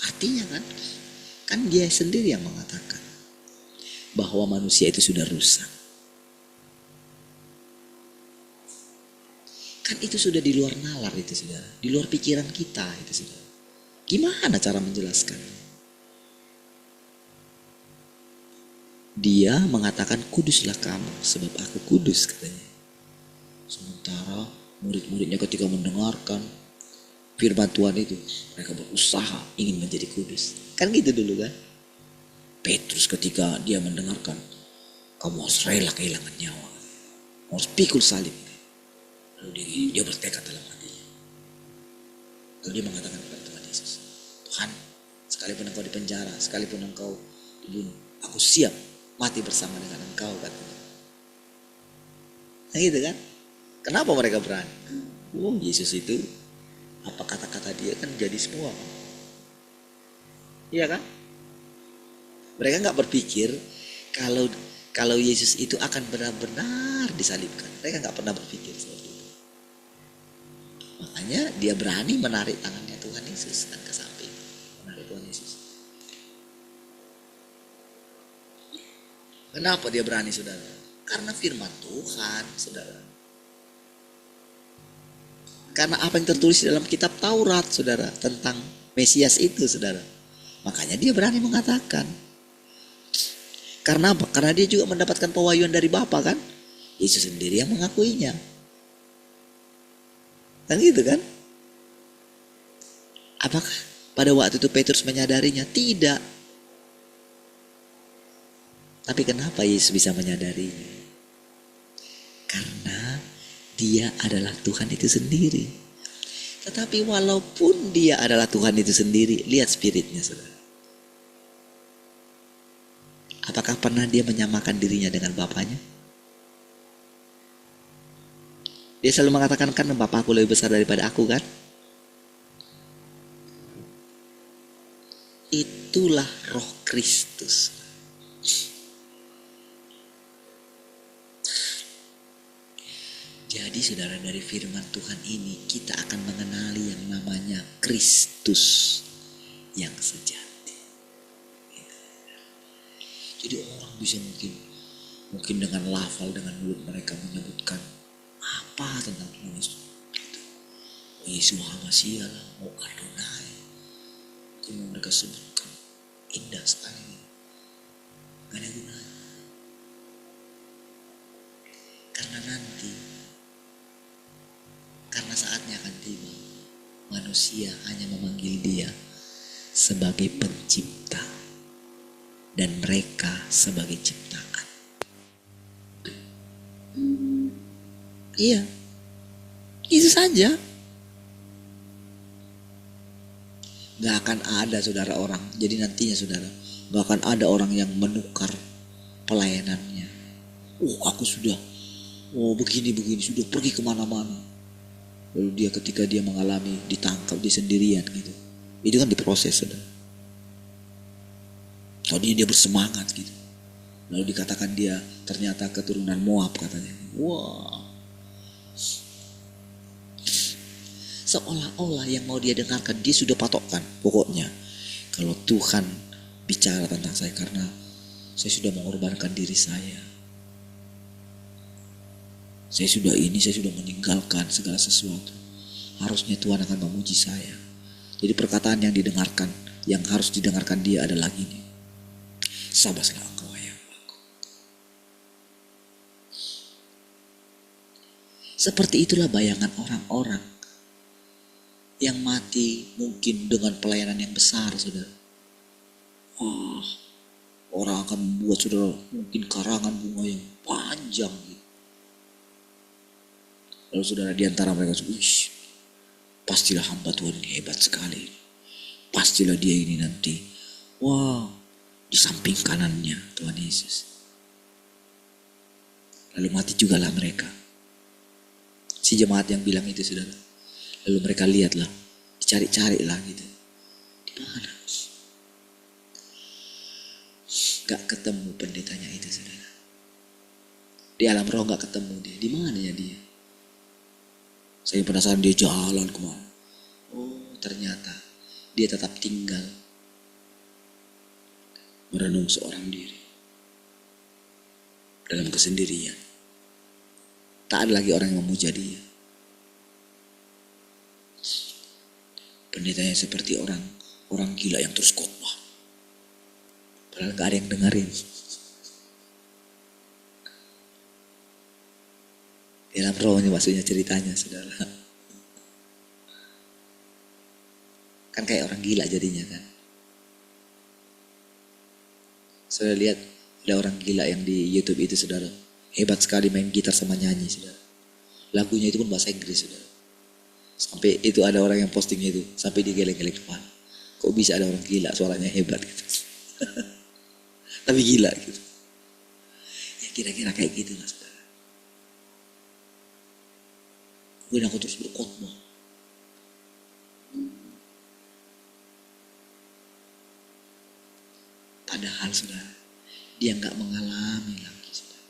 Artinya kan dia sendiri yang mengatakan bahwa manusia itu sudah rusak. Kan itu sudah di luar nalar itu saudara, di luar pikiran kita itu saudara. Gimana cara menjelaskan? Dia mengatakan kuduslah kamu sebab aku kudus katanya. Sementara murid-muridnya ketika mendengarkan firman Tuhan itu, mereka berusaha ingin menjadi kudus. Kan gitu dulu kan? Petrus ketika dia mendengarkan, kamu harus rela kehilangan nyawa. Harus pikul salib. Lalu dia bertekad dalam hatinya. Lalu dia mengatakan kepada Tuhan Yesus, Tuhan, sekalipun engkau dipenjara, sekalipun engkau dibunuh, aku siap mati bersama dengan engkau katanya. Nah gitu kan? Kenapa mereka berani? Oh Yesus itu, apa kata-kata dia kan jadi semua. Iya kan? Mereka gak berpikir kalau Yesus itu akan benar-benar disalibkan. Mereka gak pernah berpikir seperti itu. Makanya dia berani menarik tangannya Tuhan Yesus dan ke samping. Menarik Tuhan Yesus. Kenapa dia berani saudara? Karena firman Tuhan saudara. Karena apa yang tertulis dalam kitab Taurat saudara tentang Mesias itu saudara. Makanya dia berani mengatakan. Karena apa? Karena dia juga mendapatkan pewahyuan dari Bapa kan. Yesus sendiri yang mengakuinya. Kan gitu kan? Apakah pada waktu itu Petrus menyadarinya? Tidak. Tapi kenapa Yesus bisa menyadarinya? Karena dia adalah Tuhan itu sendiri. Tetapi walaupun dia adalah Tuhan itu sendiri, lihat spiritnya saudara. Apakah pernah dia menyamakan dirinya dengan Bapaknya? Dia selalu mengatakan kan Bapakku lebih besar daripada aku kan? Itulah Roh Kristus. Jadi saudara dari firman Tuhan ini kita akan mengenali yang namanya Kristus yang sejati. Jadi orang bisa mungkin dengan lafal dengan mulut mereka menyebutkan apa tentang Tuhan Yesus. Oh Yeshua HaMashiach lah, oh Adonai. Mungkin mereka sebutkan indah sekali. Gak ada gunanya. Karena saatnya akan tiba. Manusia hanya memanggil dia sebagai pencipta. Dan mereka sebagai ciptaan. Iya. Itu saja. Gak akan ada saudara orang. Jadi nantinya saudara, gak akan ada orang yang menukar pelayanannya. Oh aku sudah, begini sudah pergi kemana-mana. Lalu dia ketika dia mengalami ditangkap dia sendirian gitu. Itu kan diproses saudara. Tadinya dia bersemangat gitu. Lalu dikatakan dia ternyata keturunan Moab katanya. Wah. Seolah-olah yang mau dia dengarkan dia sudah patokkan. Pokoknya kalau Tuhan bicara tentang saya karena saya sudah mengorbankan diri saya. Saya sudah meninggalkan segala sesuatu. Harusnya Tuhan akan memuji saya. Jadi perkataan yang didengarkan, yang harus didengarkan dia adalah gini. Sabarlah engkau hai hambaku. Seperti itulah bayangan orang-orang yang mati mungkin dengan pelayanan yang besar, saudara. Wah, orang akan membuat saudara mungkin karangan bunga yang panjang gitu. Lalu saudara di antara mereka, pastilah hamba Tuhan ini hebat sekali. Pastilah dia ini nanti, wah, di samping kanannya Tuhan Yesus. Lalu mati jugalah mereka. Si jemaat yang bilang itu, saudara. Lalu mereka lihatlah, dicari-cari lah gitu. Di mana? Gak ketemu pendetanya itu, saudara. Di alam roh gak ketemu dia. Di mana ya dia? Saya penasaran dia jalan kemana. Oh, ternyata dia tetap tinggal merenung seorang diri dalam kesendirian. Tak ada lagi orang yang memuja dia. Pendetanya seperti orang gila yang terus khotbah, padahal gak ada yang dengerin. Dalam roh ini maksudnya ceritanya, saudara. Kan kayak orang gila jadinya kan. Saudara lihat ada orang gila yang di YouTube itu, saudara. Hebat sekali main gitar sama nyanyi, saudara. Lagunya itu pun bahasa Inggris, saudara. Sampai itu ada orang yang postingnya itu, sampai digeleng-geleng kepala. Kok bisa ada orang gila suaranya hebat gitu. Tapi gila gitu. Ya kira-kira kayak gitu lah, saudara. Mungkin aku terus berkhotbah. Padahal saudara, dia gak mengalami lagi, saudara.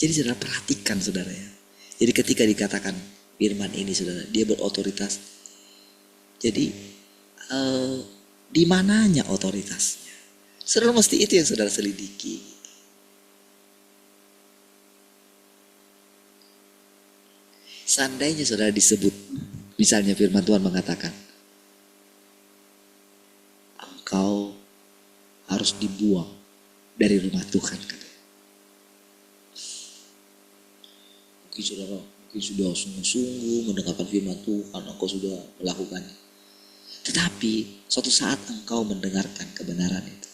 Jadi saudara perhatikan, saudara ya. Jadi ketika dikatakan firman ini, saudara, dia berotoritas. Jadi di mananya otoritasnya? Saudara mesti itu yang saudara selidiki. Seandainya saudara disebut, misalnya firman Tuhan mengatakan, engkau harus dibuang dari rumah Tuhan, katanya. Mungkin saudara sudah sungguh-sungguh mendengarkan firman Tuhan, engkau sudah melakukannya. Tetapi suatu saat engkau mendengarkan kebenaran itu,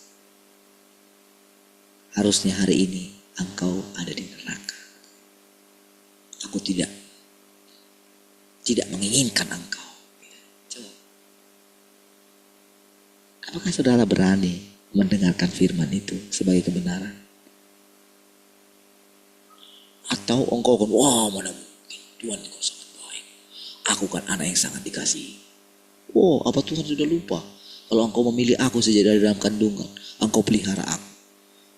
harusnya hari ini engkau ada di neraka. Aku tidak menginginkan engkau. Coba. Apakah saudara berani mendengarkan firman itu sebagai kebenaran? Atau engkau akan, wah mana mungkin, Tuhan engkau sangat baik. Aku kan anak yang sangat dikasihi. Oh, apa Tuhan sudah lupa? Kalau engkau memilih aku sejak dari dalam kandungan, engkau pelihara aku.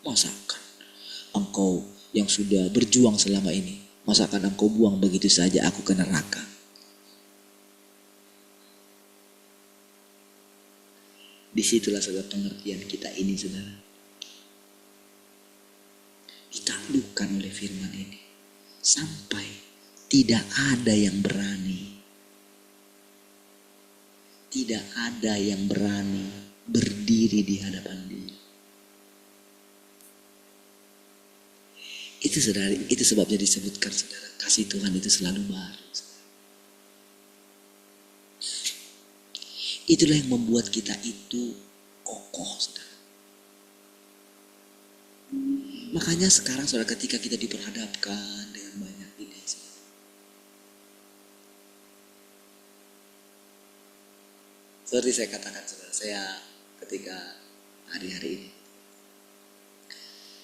Masakan engkau yang sudah berjuang selama ini, masakan engkau buang begitu saja aku ke neraka? Disitulah saudara pengertian kita ini, saudara. Ditaklukkan oleh firman ini. Sampai tidak ada yang berani. Tidak ada yang berani berdiri di hadapan dia. Itu saudara, itu sebabnya disebutkan, saudara, kasih Tuhan itu selalu baru. Itulah yang membuat kita itu kokoh, saudara. Makanya sekarang, saudara, ketika kita diperhadapkan dengan banyak ini, saudara, seperti saya katakan, saudara, saya ketika hari-hari ini,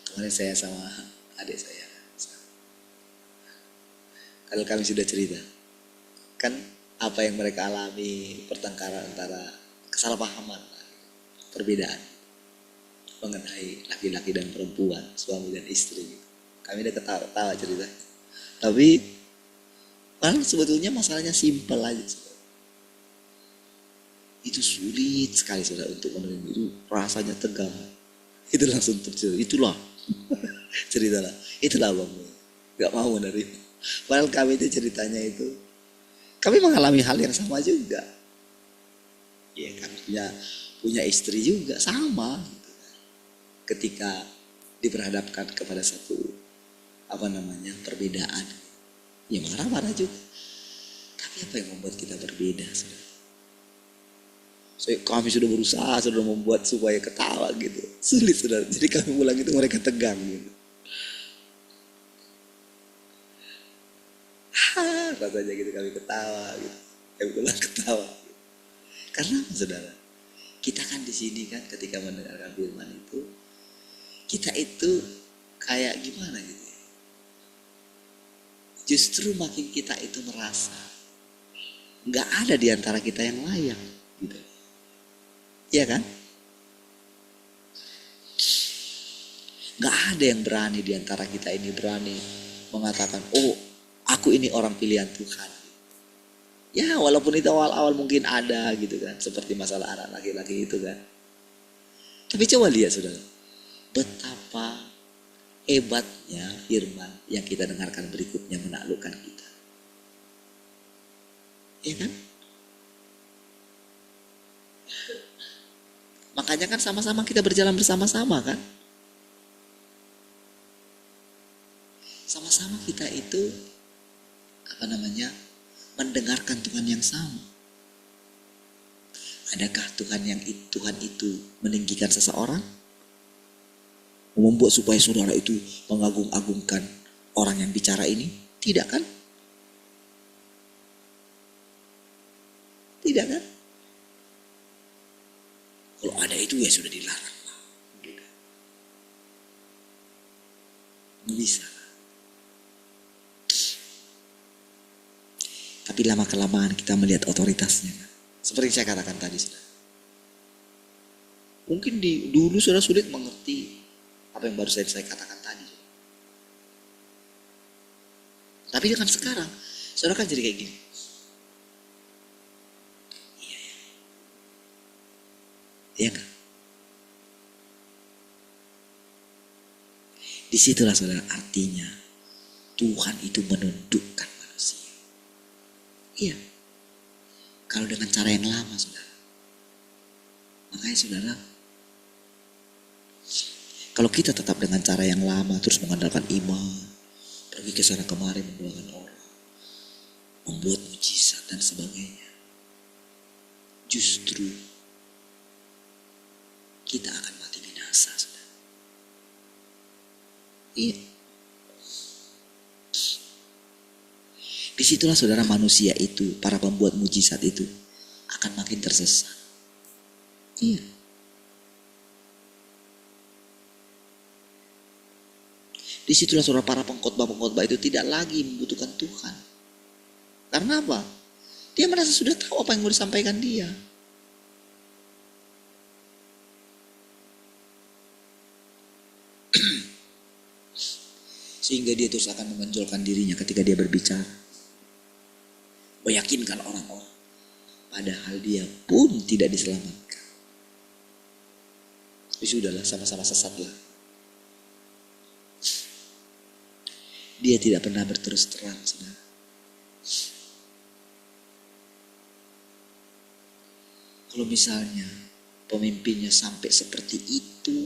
kemarin saya sama adik saya, kalau kami sudah cerita, kan apa yang mereka alami, pertengkaran antara, kesalahpahaman, perbedaan mengenai laki-laki dan perempuan, suami dan istri. Kami udah ketawa cerita. Tapi padahal sebetulnya masalahnya simpel aja, saudara. Itu sulit sekali, saudara, untuk menerima itu, rasanya tegang. Itu langsung tercerita. Itulah ceritalah. Itulah bang, gak mau menerima. Padahal kami itu ceritanya itu Kami mengalami hal yang sama juga. Ya kan, punya istri juga sama. Gitu. Ketika diperhadapkan kepada satu perbedaan, ya marah-marah juga. Tapi apa yang membuat kita berbeda, saudara? Kami sudah berusaha, sudah membuat supaya ketawa gitu. Sulit, saudara. Jadi kami ulang itu mereka tegang gitu. Rasanya gitu kami ketawa gitu. Kami ulang ketawa. Gitu. Karena apa, saudara? Kita kan di sini kan ketika mendengarkan firman itu, kita itu kayak gimana gitu ya. Justru makin kita itu merasa nggak ada di antara kita yang layak gitu. Iya kan? Nggak ada yang berani di antara kita ini berani mengatakan, oh aku ini orang pilihan Tuhan. Ya walaupun itu awal-awal mungkin ada gitu kan, seperti masalah anak laki-laki itu kan. Tapi coba lihat saudara, betapa hebatnya firman yang kita dengarkan berikutnya menaklukkan kita. Iya kan? Makanya kan sama-sama kita berjalan bersama-sama kan. Sama-sama kita itu mendengarkan Tuhan yang sama. Adakah Tuhan itu meninggikan seseorang? Membuat supaya saudara itu mengagung-agungkan orang yang bicara ini? Tidak kan? Tidak kan? Kalau ada itu ya sudah dilarang lah. Nggak bisa. Tapi lama-kelamaan kita melihat otoritasnya. Seperti saya katakan tadi. Mungkin dulu sudah sulit mengerti apa yang baru saya katakan tadi. Tapi dengan sekarang, saudara kan jadi kayak gini. Iya ya. Iya kan? Disitulah saudara artinya Tuhan itu menundukkan manusia. Iya. Kalau dengan cara yang lama saudara. Makanya saudara, kalau kita tetap dengan cara yang lama terus mengandalkan iman, pergi ke sana kemari mendoakan orang, membuat mujizat dan sebagainya, justru kita akan mati binasa, saudara. Iya. Disitulah saudara manusia itu, para pembuat mujizat itu akan makin tersesat. Iya. Disitulah saudara para pengkhotbah itu tidak lagi membutuhkan Tuhan. Karena apa? Dia merasa sudah tahu apa yang mau disampaikan dia. Sehingga dia terus akan menonjolkan dirinya ketika dia berbicara. Meyakinkan orang-orang. Padahal dia pun tidak diselamatkan. Ya sudahlah, sama-sama sesatlah. Dia tidak pernah berterus terang, saudara. Kalau misalnya pemimpinnya sampai seperti itu,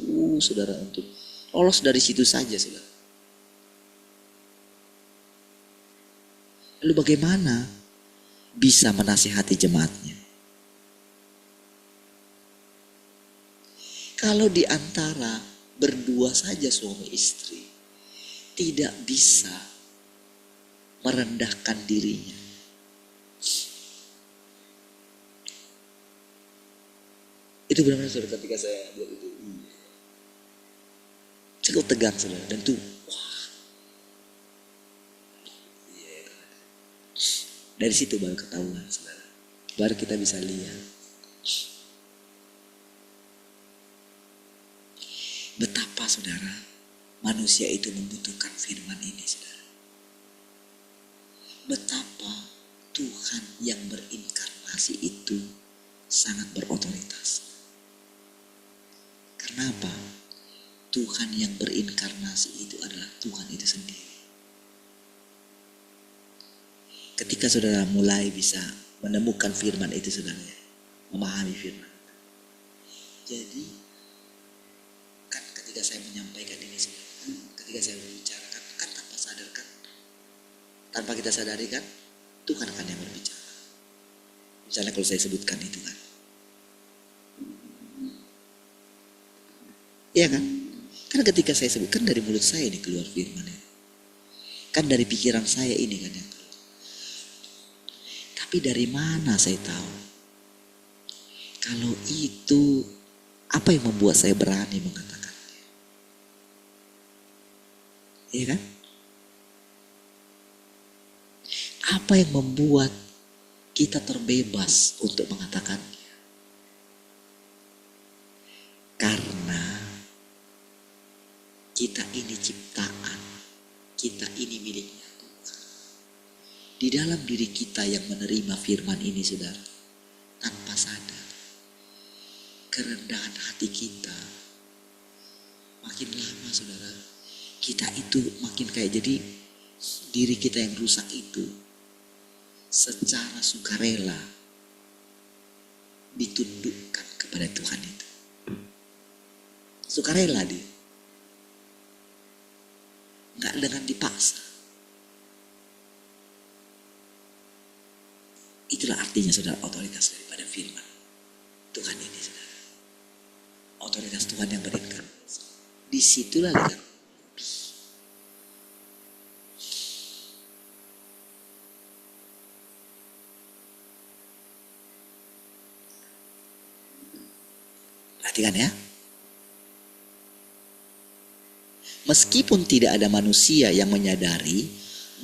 saudara, untuk lolos dari situ saja, saudara. Lalu bagaimana bisa menasihati jemaatnya? Kalau di antara berdua saja suami istri tidak bisa merendahkan dirinya, itu benar-benar saudara, ketika saya lihat itu cukup tegang saudara, dan tuh dari situ baru ketahuan saudara, baru kita bisa lihat betapa saudara manusia itu membutuhkan firman ini, saudara. Betapa Tuhan yang berinkarnasi itu sangat berotoritas. Karena apa? Tuhan yang berinkarnasi itu adalah Tuhan itu sendiri. Ketika saudara mulai bisa menemukan firman itu, saudara, memahami firman. Jadi kan ketika saya menyampaikan ini, saudara, ketika saya berbicara kan tanpa sadar kan, tanpa kita sadari kan, Tuhan akan yang berbicara. Misalnya kalau saya sebutkan itu kan, iya kan? Karena ketika saya sebutkan dari mulut saya ini keluar firman ini, kan dari pikiran saya ini kan yang keluar. Tapi dari mana saya tahu? Kalau itu, apa yang membuat saya berani mengatakannya? Iya kan? Apa yang membuat kita terbebas untuk mengatakannya? Karena kita ini ciptaan, kita ini miliknya Tuhan. Di dalam diri kita yang menerima firman ini, saudara, tanpa sadar, kerendahan hati kita makin lama, saudara, kita itu makin kayak jadi diri kita yang rusak itu secara sukarela ditundukkan kepada Tuhan itu. Sukarela dia, nggak dengan dipaksa. Itulah artinya, saudara, otoritas daripada firman Tuhan ini, saudara. Otoritas Tuhan yang berinkarnasi. Disitulah lihat. Perhatikan ya. Meskipun tidak ada manusia yang menyadari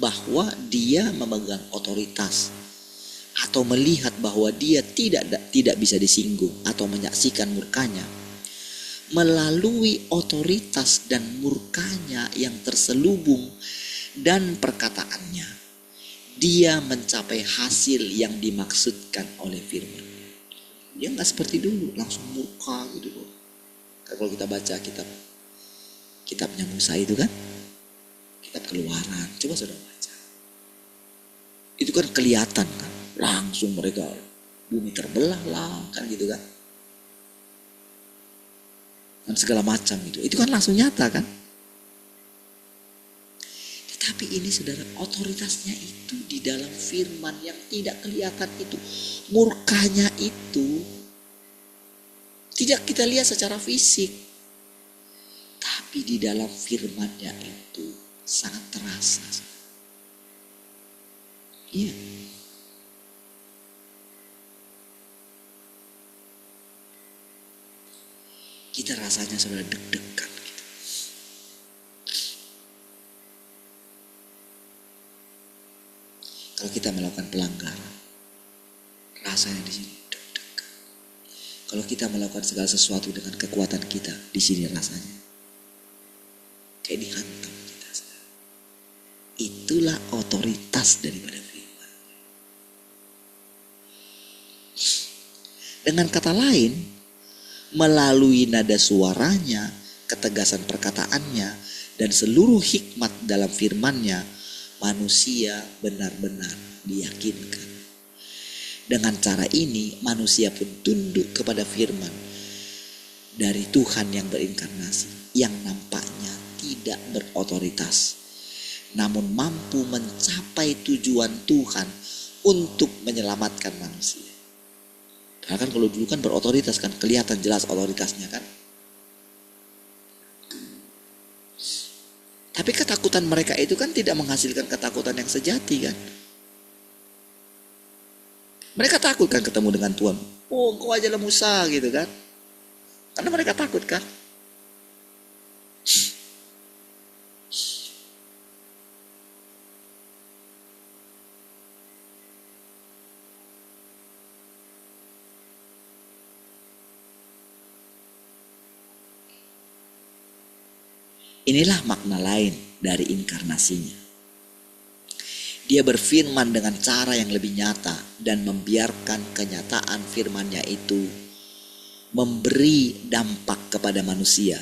bahwa dia memegang otoritas atau melihat bahwa dia tidak bisa disinggung atau menyaksikan murkanya, melalui otoritas dan murkanya yang terselubung dan perkataannya, dia mencapai hasil yang dimaksudkan oleh firman. Dia nggak seperti dulu langsung murka gitu loh. Kalau kita baca kitabnya Musa itu kan, kitab Keluaran, coba saudara baca, itu kan kelihatan kan, langsung mereka bumi terbelah lah kan gitu kan, dan segala macam itu kan langsung nyata kan. Tetapi ini, saudara, otoritasnya itu di dalam firman yang tidak kelihatan itu, murkanya itu tidak kita lihat secara fisik, tapi di dalam firman-Nya itu sangat terasa. Iya. Kita rasanya, saudara, deg-degan gitu. Kalau kita melakukan pelanggaran, rasanya di sini deg-degan. Kalau kita melakukan segala sesuatu dengan kekuatan kita, di sini rasanya kayak dihantam kita, saudara. Itulah otoritas daripada firman. Dengan kata lain, melalui nada suaranya, ketegasan perkataannya, dan seluruh hikmat dalam firman-Nya, manusia benar-benar diyakinkan. Dengan cara ini, manusia pun tunduk kepada firman dari Tuhan yang berinkarnasi, yang nampaknya tidak berotoritas, namun mampu mencapai tujuan Tuhan untuk menyelamatkan manusia. Karena kan kalau dulu kan berotoritas kan, kelihatan jelas otoritasnya kan. Tapi ketakutan mereka itu kan tidak menghasilkan ketakutan yang sejati kan. Mereka takut kan ketemu dengan Tuhan. Oh, engkau ajalah Musa gitu kan. Karena mereka takut kan. Inilah makna lain dari inkarnasinya. Dia berfirman dengan cara yang lebih nyata dan membiarkan kenyataan firman-Nya itu memberi dampak kepada manusia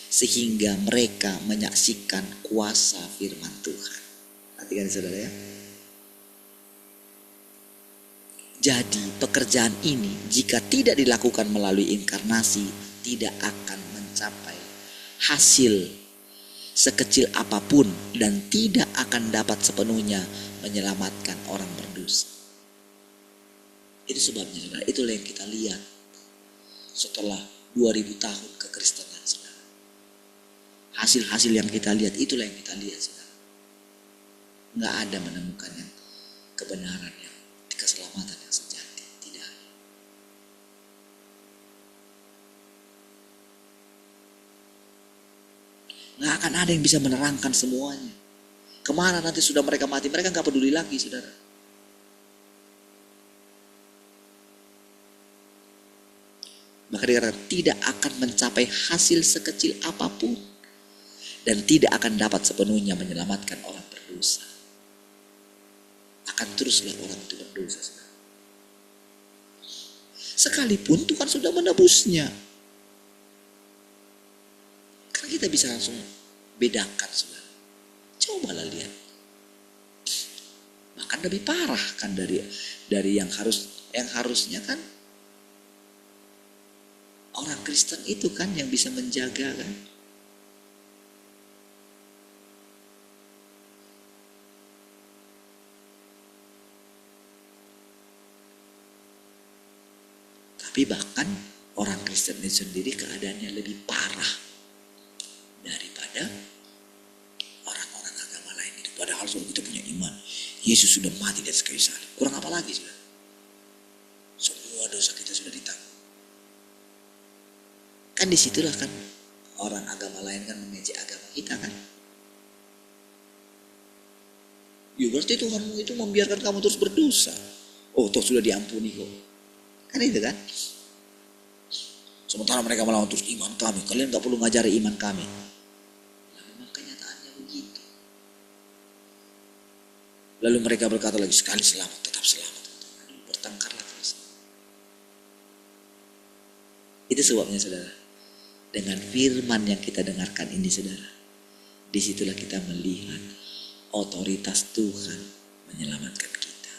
sehingga mereka menyaksikan kuasa firman Tuhan. Perhatikan, saudara ya. Jadi pekerjaan ini jika tidak dilakukan melalui inkarnasi tidak akan mencapai hasil sekecil apapun dan tidak akan dapat sepenuhnya menyelamatkan orang berdosa. Itu sebabnya saudara, itulah yang kita lihat setelah 2000 tahun kekristenan saudara. Hasil-hasil yang kita lihat itulah yang kita lihat saudara. Nggak ada menemukan yang kebenaran yang keselamatan yang sejati, tidak ada. Nggak akan ada yang bisa menerangkan semuanya. Kemana nanti sudah mereka mati, mereka nggak peduli lagi saudara. Maka dikatakan tidak akan mencapai hasil sekecil apapun dan tidak akan dapat sepenuhnya menyelamatkan orang berdosa. Akan teruslah orang itu berdosa saudara. Sekalipun Tuhan sudah menebusnya. Karena kita bisa langsung bedakan saudara. Cobalah lihat. Bahkan lebih parah kan dari yang harusnya kan orang Kristen itu kan yang bisa menjaga kan. Tapi bahkan orang Kristen itu sendiri keadaannya lebih parah daripada orang-orang agama lain itu. Padahal kita punya iman. Yesus sudah mati di atas kayu salib. Kurang apa lagi sudah? Semua dosa kita sudah ditanggung. Kan disitulah kan orang agama lain kan mengejek agama kita kan. Ya berarti Tuhanmu itu membiarkan kamu terus berdosa. Oh toh sudah diampuni kok. Kan itu kan. Sementara mereka melawan terus iman kami. Kalian gak perlu ngajari iman kami. Nah, memang kenyataannya begitu. Lalu mereka berkata lagi sekali selamat tetap selamat. Bertengkarlah terus. Itu sebabnya saudara. Dengan firman yang kita dengarkan ini saudara. Disitulah kita melihat otoritas Tuhan menyelamatkan kita.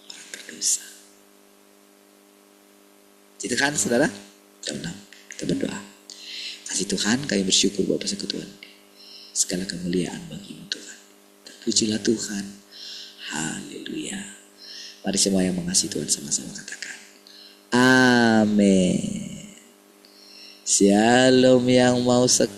Orang berdosa. Itu kan saudara? Jam 6. Kita berdoa. Kasih Tuhan kami bersyukur buat persekutuan. Segala kemuliaan bagi-Mu Tuhan. Terpujilah Tuhan. Haleluya. Mari semua yang mengasihi Tuhan sama-sama katakan. Amin. Shalom yang mau sekolah.